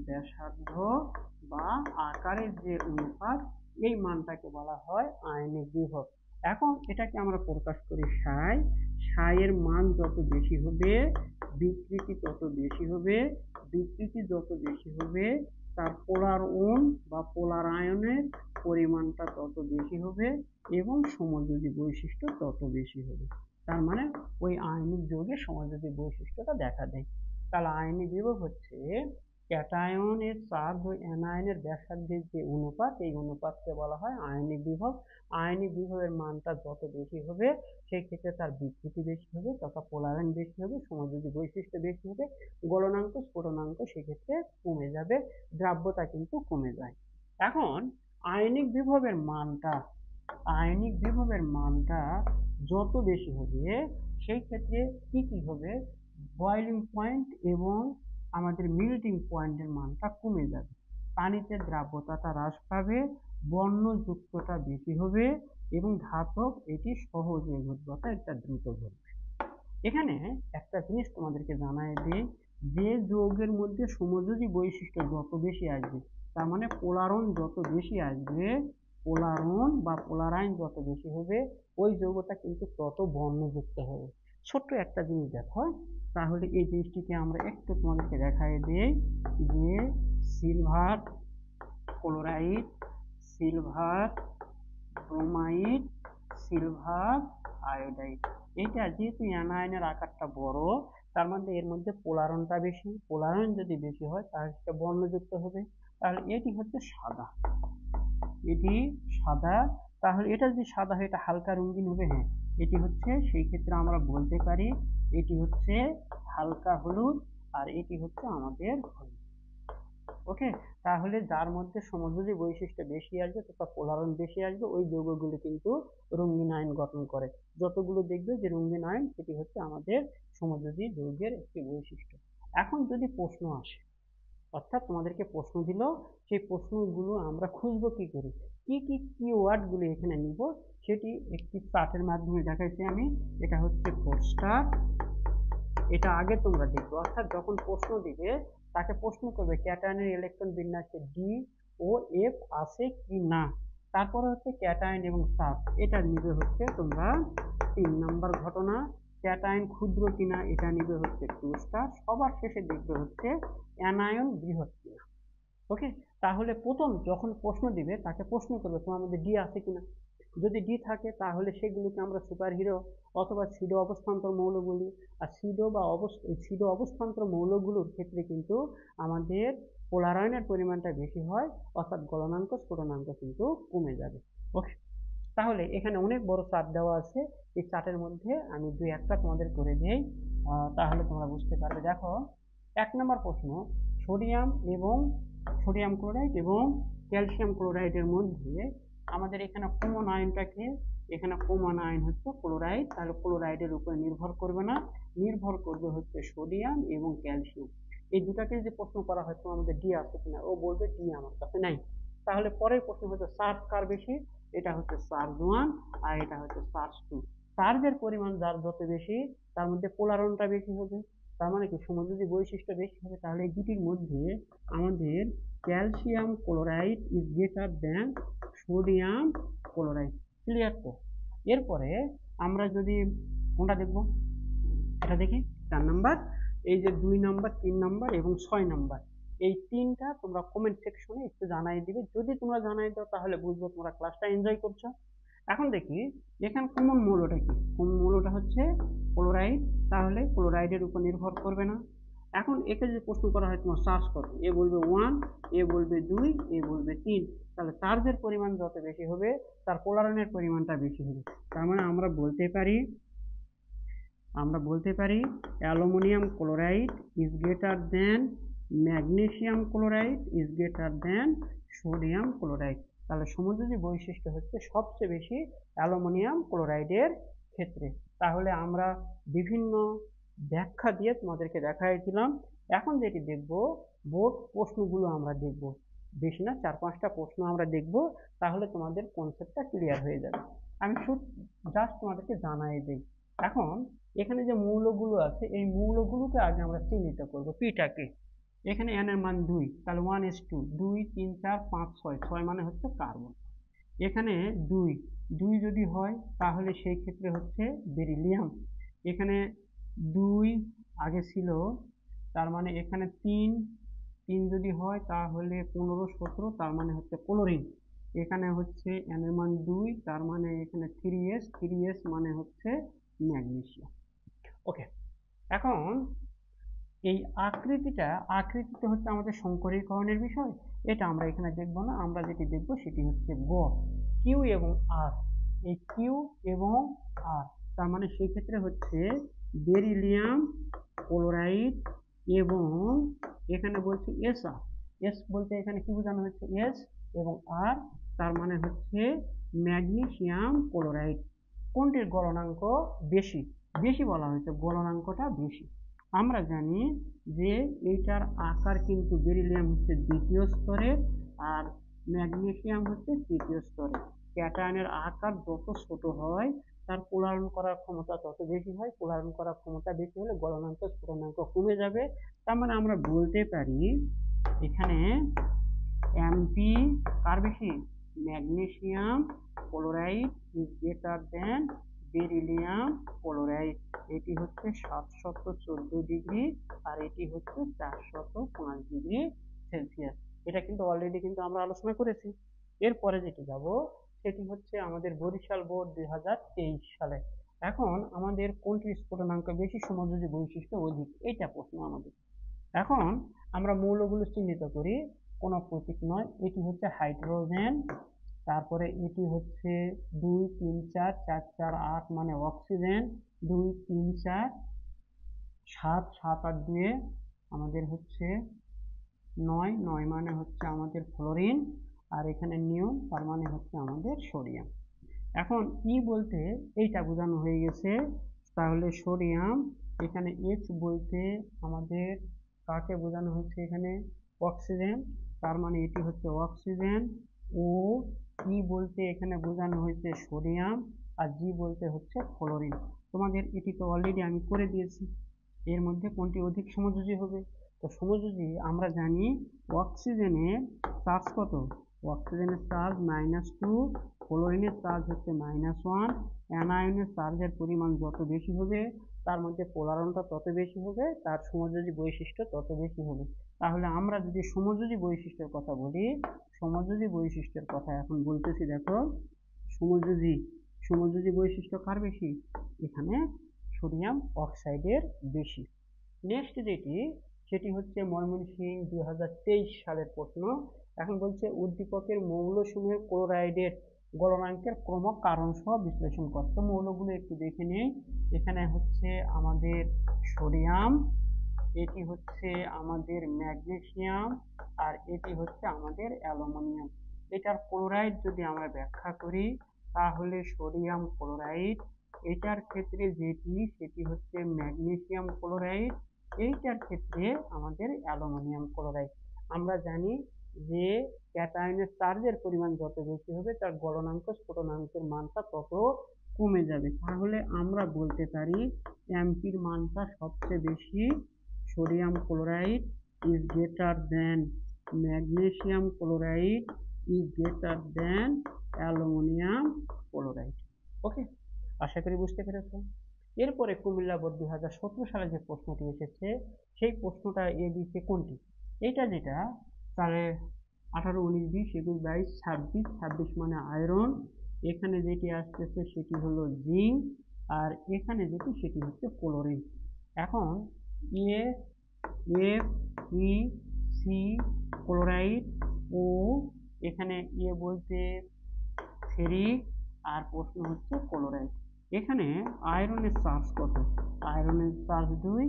ব্যাসার্ধ বা আকারের যে অনুপাত, এই মানটাকে বলা হয় আয়নিক বিভব। এখন এটাকে আমরা প্রকাশ করি সাই। সাইয়ের মান যত বেশি হবে বিকৃতি তত বেশি হবে, বিকৃতি যত বেশি হবে তার পোলার ওন বা পোলার আয়নের পরিমাণটা তত বেশি হবে এবং সমযোজী বৈশিষ্ট্য তত বেশি হবে। তার মানে ওই আয়নিক যৌগের সমযোজী বৈশিষ্ট্যটা দেখা দেয়। তাহলে আয়নিক বিভব হচ্ছে ক্যাটায়নের চার্জ ও অ্যানায়নের ব্যাসার্ধের যে অনুপাত, এই অনুপাতকে বলা হয় আয়নিক বিভব। আয়নিক বিভবের মানটা যত বেশি হবে সেই ক্ষেত্রে তার বিকৃতি বেশি হবে, তথা পোলারাইন বেশি হবে, সমযোজী বৈশিষ্ট্য বেশি হবে, গলনাঙ্ক স্ফুটনাঙ্ক সেক্ষেত্রে কমে যাবে, দ্রাব্যতা কিন্তু কমে যায়। এখন আয়নিক বিভবের মানটা যত বেশি হবে সেই ক্ষেত্রে কি কি হবে? বয়লিং পয়েন্ট এবং আমাদের মেল্টিং পয়েন্টের মানটা কমে যাবে, পানিতে দ্রাব্যতাটা হ্রাস পাবে, বর্ণযুক্ততা বেশি হবে এবং ধাতব এটি সহজে ঘটবে, অর্থাৎ এটা দ্রুত ঘটবে। এখানে একটা জিনিস তোমাদেরকে জানাই দিই, যে যৌগের মধ্যে সমযোজী বৈশিষ্ট্য যত বেশি আসবে, তার মানে পোলারন যত বেশি আসবে, পোলারন বা পোলারাইন যত বেশি হবে ওই যৌগটা কিন্তু তত বর্ণযুক্ত হবে। ছোট্ট একটা জিনিস দেখো, তাহলে এই জিনিসটিকে আমরা একটু তোমাদেরকে দেখাই দিই যে silver chloride, silver bromide, silver iodide. এটা যেহেতু অ্যানায়নের আকারটা বড়, তার মধ্যে এর মধ্যে পোলারনটা বেশি, পোলারন যদি বেশি হয় তাহলে সেটা বর্ণযুক্ত হবে। তাহলে এটি হচ্ছে সাদা, এটি সাদা। তাহলে এটা যদি সাদা হয় এটা হালকা রঙিন হবে। হ্যাঁ, এটি হচ্ছে, সেই ক্ষেত্রে আমরা বলতে পারি এটি হচ্ছে হালকা হলুদ আর এটি হচ্ছে আমাদের হলুদ। ওকে, তাহলে যার মধ্যে সমযোজী বৈশিষ্ট্য বেশি আসবে তথা পোলারন বেশি আসবে ওই যৌগগুলো কিন্তু রঙিন আয়ন গঠন করে। যতগুলো দেখবে যে রঙিন আয়ন সেটি হচ্ছে আমাদের সমযোজী যৌগের একটি বৈশিষ্ট্য। এখন যদি প্রশ্ন আসে, অর্থাৎ তোমাদেরকে প্রশ্ন দিল, সেই প্রশ্নগুলো আমরা খুঁজবো কি করে, কি কি কিওয়ার্ডগুলো এখানে নিব সেটি একটি চার্টের মাধ্যমে দেখাইছি আমি। এটা হচ্ছে ফোরস্টার, এটা আগে তোমরা দেখবে। অর্থাৎ যখন প্রশ্ন দিবে তাকে প্রশ্ন করবে ক্যাটায়নের ইলেকট্রন বিন্যাসে ডি ও এফ আছে কি না। তারপরে হচ্ছে ক্যাটায়ন এবং চাপ, এটা নিবে হচ্ছে তোমরা 3 নম্বর ঘটনা। ক্যাটায়ন ক্ষুদ্র কিনা এটা নিবে হচ্ছে 2 স্টার। সবার শেষে দেখবে হচ্ছে অ্যানায়ন বৃহৎ কিনা। ওকে, তাহলে প্রথম যখন প্রশ্ন দিবে তাকে প্রশ্ন করবে তোমার মধ্যে ডি আছে কিনা। যদি ডি থাকে তাহলে সেগুলোকে আমরা সুপার হিরো অথবা সিডো অবস্থান্তর মৌল বলি। আর সিডো অবস্থান্তর মৌলগুলোর ক্ষেত্রে কিন্তু আমাদের পোলারায়নের পরিমাণটা বেশি হয়, অর্থাৎ গলনাঙ্ক স্ফুটনাঙ্ক কিন্তু কমে যাবে। ওকে, তাহলে এখানে অনেক বড় চার্ট দেওয়া আছে, এই চার্টের মধ্যে আমি 2-1টা তোমাদের করে দিই, তাহলে তোমরা বুঝতে পারবে। দেখো 1 নম্বর প্রশ্ন, সোডিয়াম ক্লোরাইড এবং ক্যালসিয়াম ক্লোরাইডের মধ্যে আমাদের এখানে কমন আয়নটাকে, এখানে কমন আয়ন হচ্ছে ক্লোরাইড, তাহলে ক্লোরাইডের উপরে নির্ভর করবে না, নির্ভর করবে হচ্ছে সোডিয়াম এবং ক্যালসিয়াম। এই দুটাকে যদি প্রশ্ন করা হয় তোমার মধ্যে ডি আছে কিনা, ও বলবে ডি আমার কাছে নাই। তাহলে পরের প্রশ্ন হচ্ছে চার্জ কার বেশি, এটা হচ্ছে চার্জ 1 আর এটা হচ্ছে চার্জ 2। চার্জের পরিমাণ যার যত বেশি তার মধ্যে পোলারনটা বেশি হবে, তার মানে কি সমযোজী বৈশিষ্ট্য বেশি হবে। তাহলে এই দুটির মধ্যে আমাদের calcium chloride is greater than sodium chloride. Clear তো? এরপরে আমরা যদি কোনটা দেখব, এটা দেখি 4 নাম্বার। এই যে 2 নাম্বার, 3 নাম্বার এবং 6 নাম্বার, এই তিনটা তোমরা কমেন্ট সেকশনে একটু জানাই দিবে। যদি তোমরা জানাই দাও তাহলে বুঝবো তোমরা ক্লাসটা এনজয় করছো। এখন দেখি এখানে কমন মৌলটা কি, কমন মৌলটা হচ্ছে ক্লোরাইড, তাহলে ক্লোরাইডের উপর নির্ভর করবে না। এখন একে যদি প্রশ্ন করা হয় তোমার চার্জ কত, এ বলবে 1, এ বলবে 2, এ বলবে 3। তাহলে চার্জের পরিমাণ যত বেশি হবে তার পোলারনের পরিমাণটা বেশি হবে। তার মানে আমরা বলতে পারি aluminium chloride is greater than magnesium chloride is greater then sodium chloride. তাহলে সমযোজী বৈশিষ্ট্য হচ্ছে সবচেয়ে বেশি অ্যালুমিনিয়াম ক্লোরাইডের ক্ষেত্রে। তাহলে আমরা বিভিন্ন ব্যাখ্যা দিয়ে তোমাদেরকে দেখাইছিলাম। এখন যেটি দেখব, বোর্ড প্রশ্নগুলো আমরা দেখব, বেশি না 4-5টা প্রশ্ন আমরা দেখব, তাহলে তোমাদের কনসেপ্টটা ক্লিয়ার হয়ে যাবে। আমি জাস্ট তোমাদেরকে জানাই দিই। এখন এখানে যে মৌলগুলো আছে এই মৌলগুলোকে আগে আমরা চিহ্নিত করব। পিটাকে এখানে n এর মান 2, তাহলে 1s2, 2 3 4 5 6, 6 মানে হচ্ছে কার্বন। এখানে 2 যদি হয় তাহলে সেই ক্ষেত্রে হচ্ছে বেরিলিয়াম। এখানে 2 আগে ছিল, তার মানে এখানে 3 যদি হয় তাহলে 15 17, তার মানে হচ্ছে ক্লোরিন। এখানে হচ্ছে n এর মান 2, তার মানে এখানে 3s মানে হচ্ছে ম্যাগনেসিয়াম। ওকে, এখন এই আকৃতিতে হচ্ছে আমাদের সংকরীকরণের বিষয়, এটা আমরা এখানে দেখব না। আমরা যেটি দেখব সেটি হচ্ছে কিউ এবং আর। এই কিউ এবং আর, তার মানে সেই ক্ষেত্রে হচ্ছে বেরিলিয়াম ক্লোরাইড এবং এখানে বলছে এস আর। এস বলতে এখানে কি বোঝানো হচ্ছে, এস এবং আর, তার মানে হচ্ছে ম্যাগনেসিয়াম ক্লোরাইড। কোনটির গলনাঙ্ক বেশি? বেশি বলা হয়েছে, গলনাঙ্কটা বেশি। আমরা জানি যে এইটার আকার কিন্তু বেরিলিয়াম হচ্ছে দ্বিতীয় স্তরের আর ম্যাগনেসিয়াম হচ্ছে তৃতীয় স্তরের। ক্যাটায়নের আকার যত ছোট হয় তার পোলারন করার ক্ষমতা তত বেশি হয়, পোলারন করার ক্ষমতা বেশি হলে গলনাঙ্ক স্ফুটনাঙ্ক কমে যাবে। তার মানে আমরা বলতে পারি এখানে এমপি কার বেশি, magnesium chloride is greater then beryllium chloride. এটি হচ্ছে 714 ডিগ্রি আর এটি হচ্ছে 405 ডিগ্রি সেলসিয়াস। এটা কিন্তু অলরেডি কিন্তু আমরা আলোচনা করেছি। এরপরে যেটি যাব সেটি হচ্ছে আমাদের বরিশাল বোর্ড 2023 সালে। এখন আমাদের কোনটির স্ফুটনাঙ্ক বেশি, সমযোজী বৈশিষ্ট্য অধিক, এইটা প্রশ্ন আমাদের। এখন আমরা মৌলগুলো চিহ্নিত করি, কোনো প্রতীক নয়। এটি হচ্ছে হাইড্রোজেন, তারপরে এটি হচ্ছে 2 3 4 4 4 8 মানে অক্সিজেন, 2 3 4 7 7 8 2 আমাদের হচ্ছে 9 9 মানে হচ্ছে আমাদের ফ্লোরিন, আর এখানে নিয়ন তার মানে হচ্ছে আমাদের সোডিয়াম। এখন ই বলতে এইটা বোঝানো হয়ে গেছে, তাহলে সোডিয়াম। এখানে এইচ বলতে আমাদের কাকে বোঝানো হচ্ছে, এখানে অক্সিজেন, তার মানে এটি হচ্ছে অক্সিজেন। ও ই বলতে এখানে বোঝানো হয়েছে সোডিয়াম, আর জি বলতে হচ্ছে ফ্লোরিন। তোমাদের এটি তো অলরেডি আমি করে দিয়েছি। এর মধ্যে কোনটি অধিক সমযোজী হবে? তো সমযোজী আমরা জানি অক্সিজেনের চার্জ কত, অক্সিজেনের চার্জ -2, ফ্লোরিনের চার্জ হচ্ছে -1। অ্যানায়নের চার্জের পরিমাণ যত বেশি হবে তার মধ্যে পোলারনটা তত বেশি হবে, তার সমযোজী বৈশিষ্ট্য তত বেশি হবে। তাহলে আমরা যদি সমযোজী বৈশিষ্ট্যের কথা বলি, সমযোজী বৈশিষ্ট্যের কথা এখন বলতেছি, দেখো সমযোজী সমযোজী বৈশিষ্ট্য কার বেশি, এখানে সোডিয়াম অক্সাইডের বেশি। নেক্সট যেটি সেটি হচ্ছে ময়মনসিংহ 2023 সালের প্রশ্ন। এখন বলছে উদ্দীপকের মৌলসমূহের ক্লোরাইডের গলনাঙ্কের ক্রম কারণ সহ বিশ্লেষণ কর। তো মৌলগুলো একটু দেখে নেই। এখানে হচ্ছে আমাদের সোডিয়াম, এটি হচ্ছে আমাদের ম্যাগনেসিয়াম, আর এটি হচ্ছে আমাদের অ্যালুমিনিয়াম। এটার ক্লোরাইড যদি আমরা ব্যাখ্যা করি তাহলে সোডিয়াম ক্লোরাইড, এটার ক্ষেত্রে যেটি সেটি হচ্ছে ম্যাগনেসিয়াম ক্লোরাইড, এইটার ক্ষেত্রে আমাদের অ্যালুমিনিয়াম ক্লোরাইড। আমরা জানি যে ক্যাটায়নের চার্জের পরিমাণ যত বেশি হবে তার গলনাঙ্ক স্ফুটনাঙ্কের মানটা তত কমে যাবে। তাহলে আমরা বলতে পারি এমপির মানটা সবচেয়ে বেশি, sodium chloride is greater than magnesium chloride is greater than aluminium chloride. Okay, আশা করি বুঝতে পেরেছো। এরপরে কুমিল্লা বোর্ড 2017 সালে যে প্রশ্নটি এসেছে সেই প্রশ্নটা এ দিচ্ছে কোনটি, এইটা যেটা তাহলে 18 19 20 21 22 26 26 মানে আয়রন, এখানে যেটি আসতেছে সেটি হলো জিঙ্ক, আর এখানে যেটি সেটি হচ্ছে ক্লোরিন। এখন A F E C chloride, ও এখানে এ বলতে ফেরিক, আর প্রশ্ন হচ্ছে ক্লোরাইড। এখানে আয়রনের চার্জ কত, আয়রনের চার্জ 2,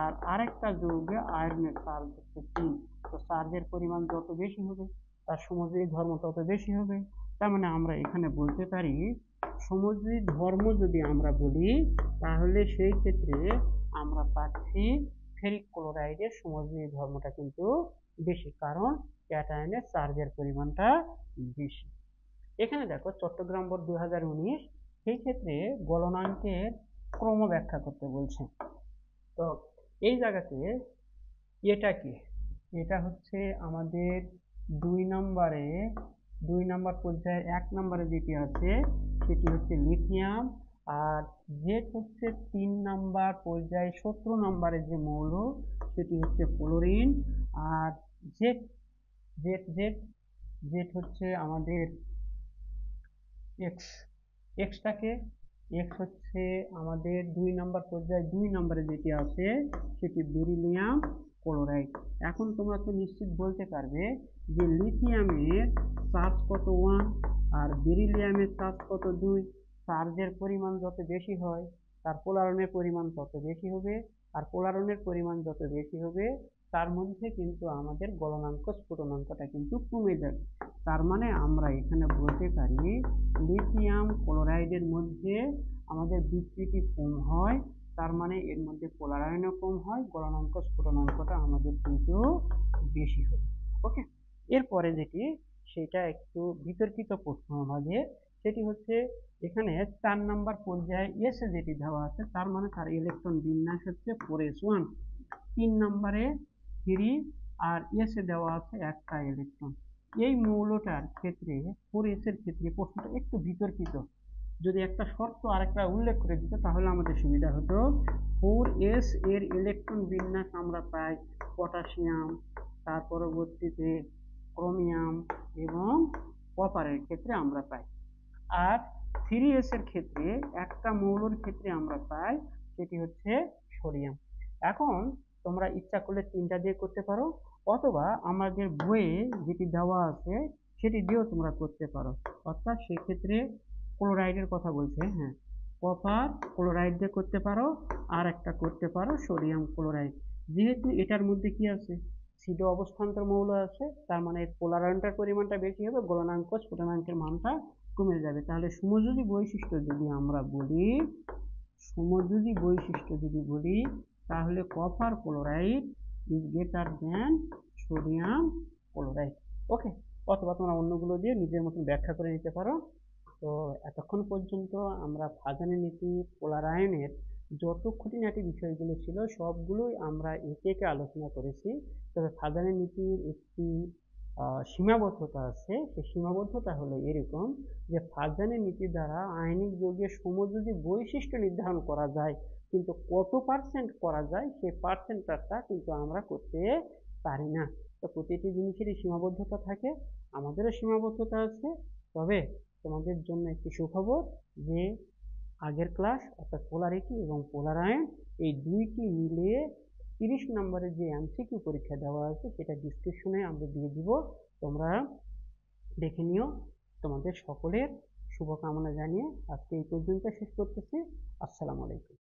আর আরেকটা যৌগে আয়রনের চার্জ হচ্ছে 3। তো চার্জের পরিমাণ যত বেশি হবে তার সমযোজী ধর্ম তত বেশি হবে। তার মানে আমরা এখানে বলতে পারি সমযোজী ধর্ম যদি আমরা বলি তাহলে সেই ক্ষেত্রে আমরা পাচ্ছি ফেরিক ক্লোরাইডের সমযোজী ধর্মটা কিন্তু বেশি, কারণ ক্যাটায়নের চার্জের পরিমাণটা বেশি। এখানে দেখো চট্টগ্রাম বোর্ড 2019 সেই ক্ষেত্রে গলনাঙ্কের ক্রম ব্যাখ্যা করতে বলছে। তো এই জায়গাতে এটা কি, এটা হচ্ছে আমাদের 2 নম্বর পর্যায়ে 1 নম্বরে যেটি আছে সেটি হচ্ছে লিথিয়াম, আর জেড হচ্ছে 3 নম্বর পর্যায়ে 17 নম্বরের যে মৌল সেটি হচ্ছে ক্লোরিন, আর জেড জেড জেড জেড হচ্ছে আমাদের এক্স, এক্সটাকে এক্স হচ্ছে আমাদের 2 নম্বর পর্যায়ে 2 নম্বরে যেটি আছে সেটি বেরিলিয়াম ক্লোরাইড। এখন তোমরা তো নিশ্চিত বলতে পারবে যে লিথিয়ামের চার্জ কত 1 আর বেরিলিয়ামের চার্জ কত 2। চার্জের পরিমাণ যত বেশি হয় তার পোলারনের পরিমাণ তত বেশি হবে, আর পোলারনের পরিমাণ যত বেশি হবে তার মধ্যে কিন্তু আমাদের গলনাঙ্ক স্ফুটনাঙ্কটা কিন্তু কমে যাবে। তার মানে আমরা এখানে বলতে পারি লিথিয়াম ক্লোরাইডের মধ্যে আমাদের বিকৃতি কম হয়, তার মানে এর মধ্যে পোলারায়নও কম হয়, গলনাঙ্ক স্ফুটনাঙ্কটা আমাদের কিন্তু বেশি হবে। ওকে, এরপরে যেটি সেটা একটু বিতর্কিত প্রশ্ন আমাদের, সেটি হচ্ছে এখানে 4 নম্বর পর্যায়ে এসে যেটি দেওয়া আছে তার মানে তার ইলেকট্রন বিন্যাস হচ্ছে 4s1, 3 নম্বরে 3, আর এসে দেওয়া আছে একটা ইলেকট্রন। এই মৌলটার ক্ষেত্রে 4s এর ক্ষেত্রে প্রশ্নটা একটু বিতর্কিত। যদি একটা শর্ত আরেকটা উল্লেখ করে দিত তাহলে আমাদের সুবিধা হতো। 4s এর ইলেকট্রন বিন্যাস আমরা পাই পটাশিয়াম, তার পরবর্তীতে ক্রোমিয়াম এবং কপারের ক্ষেত্রে আমরা পাই। আর 3s এর ক্ষেত্রে একটা মৌলর ক্ষেত্রে আমরা পাই, সেটি হচ্ছে সোডিয়াম। এখন তোমরা ইচ্ছা করলে 3টা দিয়ে করতে পারো, অথবা আমাদের বইয়ে যেটি দেওয়া আছে সেটি দিয়েও তোমরা করতে পারো। অর্থাৎ সেক্ষেত্রে ক্লোরাইডের কথা বলছে, হ্যাঁ, কপার ক্লোরাইড দিয়ে করতে পারো, আর একটা করতে পারো সোডিয়াম ক্লোরাইড। যেহেতু এটার মধ্যে কি আছে, সিডো অবস্থান্তর মৌল আছে, তার মানে পোলার আয়নটার পরিমাণটা বেশি হবে, গলনাঙ্ক স্ফুটনাঙ্কের মানটা কমে যাবে। তাহলে সমযোজী বৈশিষ্ট্য যদি আমরা বলি, সমযোজী বৈশিষ্ট্য যদি বলি, তাহলে copper chloride is greater than sodium chloride. Okay, অথবা তোমরা অন্যগুলো দিয়ে নিজের মতন ব্যাখ্যা করে নিতে পারো। তো এতক্ষণ পর্যন্ত আমরা ফাজানি নীতি, পোলার আয়নের যত খুঁটিনাটি বিষয়গুলো ছিল সবগুলোই আমরা একে একে আলোচনা করেছি। তবে ফাজানি নীতির একটি সীমাবদ্ধতা আছে। সেই সীমাবদ্ধতা হলো এরকম যে ফাজানি নীতি দ্বারা আয়নিক যৌগের সমযোজী বৈশিষ্ট্য নির্ধারণ করা যায়, কিন্তু কত পার্সেন্ট করা যায় সেই পার্সেন্টটা কিন্তু আমরা করতে পারি না। তো প্রতিটি জিনিসেরই সীমাবদ্ধতা থাকে, আমাদেরও সীমাবদ্ধতা আছে। তবে তোমাদের জন্য একটি সুখবর যে আগের ক্লাস অর্থাৎ পোলারিটি এবং পোলার আয়ন এই দুইটি মিলিয়ে 30 নম্বরের যে এমসিকিউ পরীক্ষা দেওয়া আছে সেটা ডিসক্রিপশনে আমরা দিয়ে দিব, তোমরা দেখে নিও। তোমাদের সকলের শুভকামনা জানিয়ে আজকে এই পর্যন্ত শেষ করতেছি। আসসালামু আলাইকুম।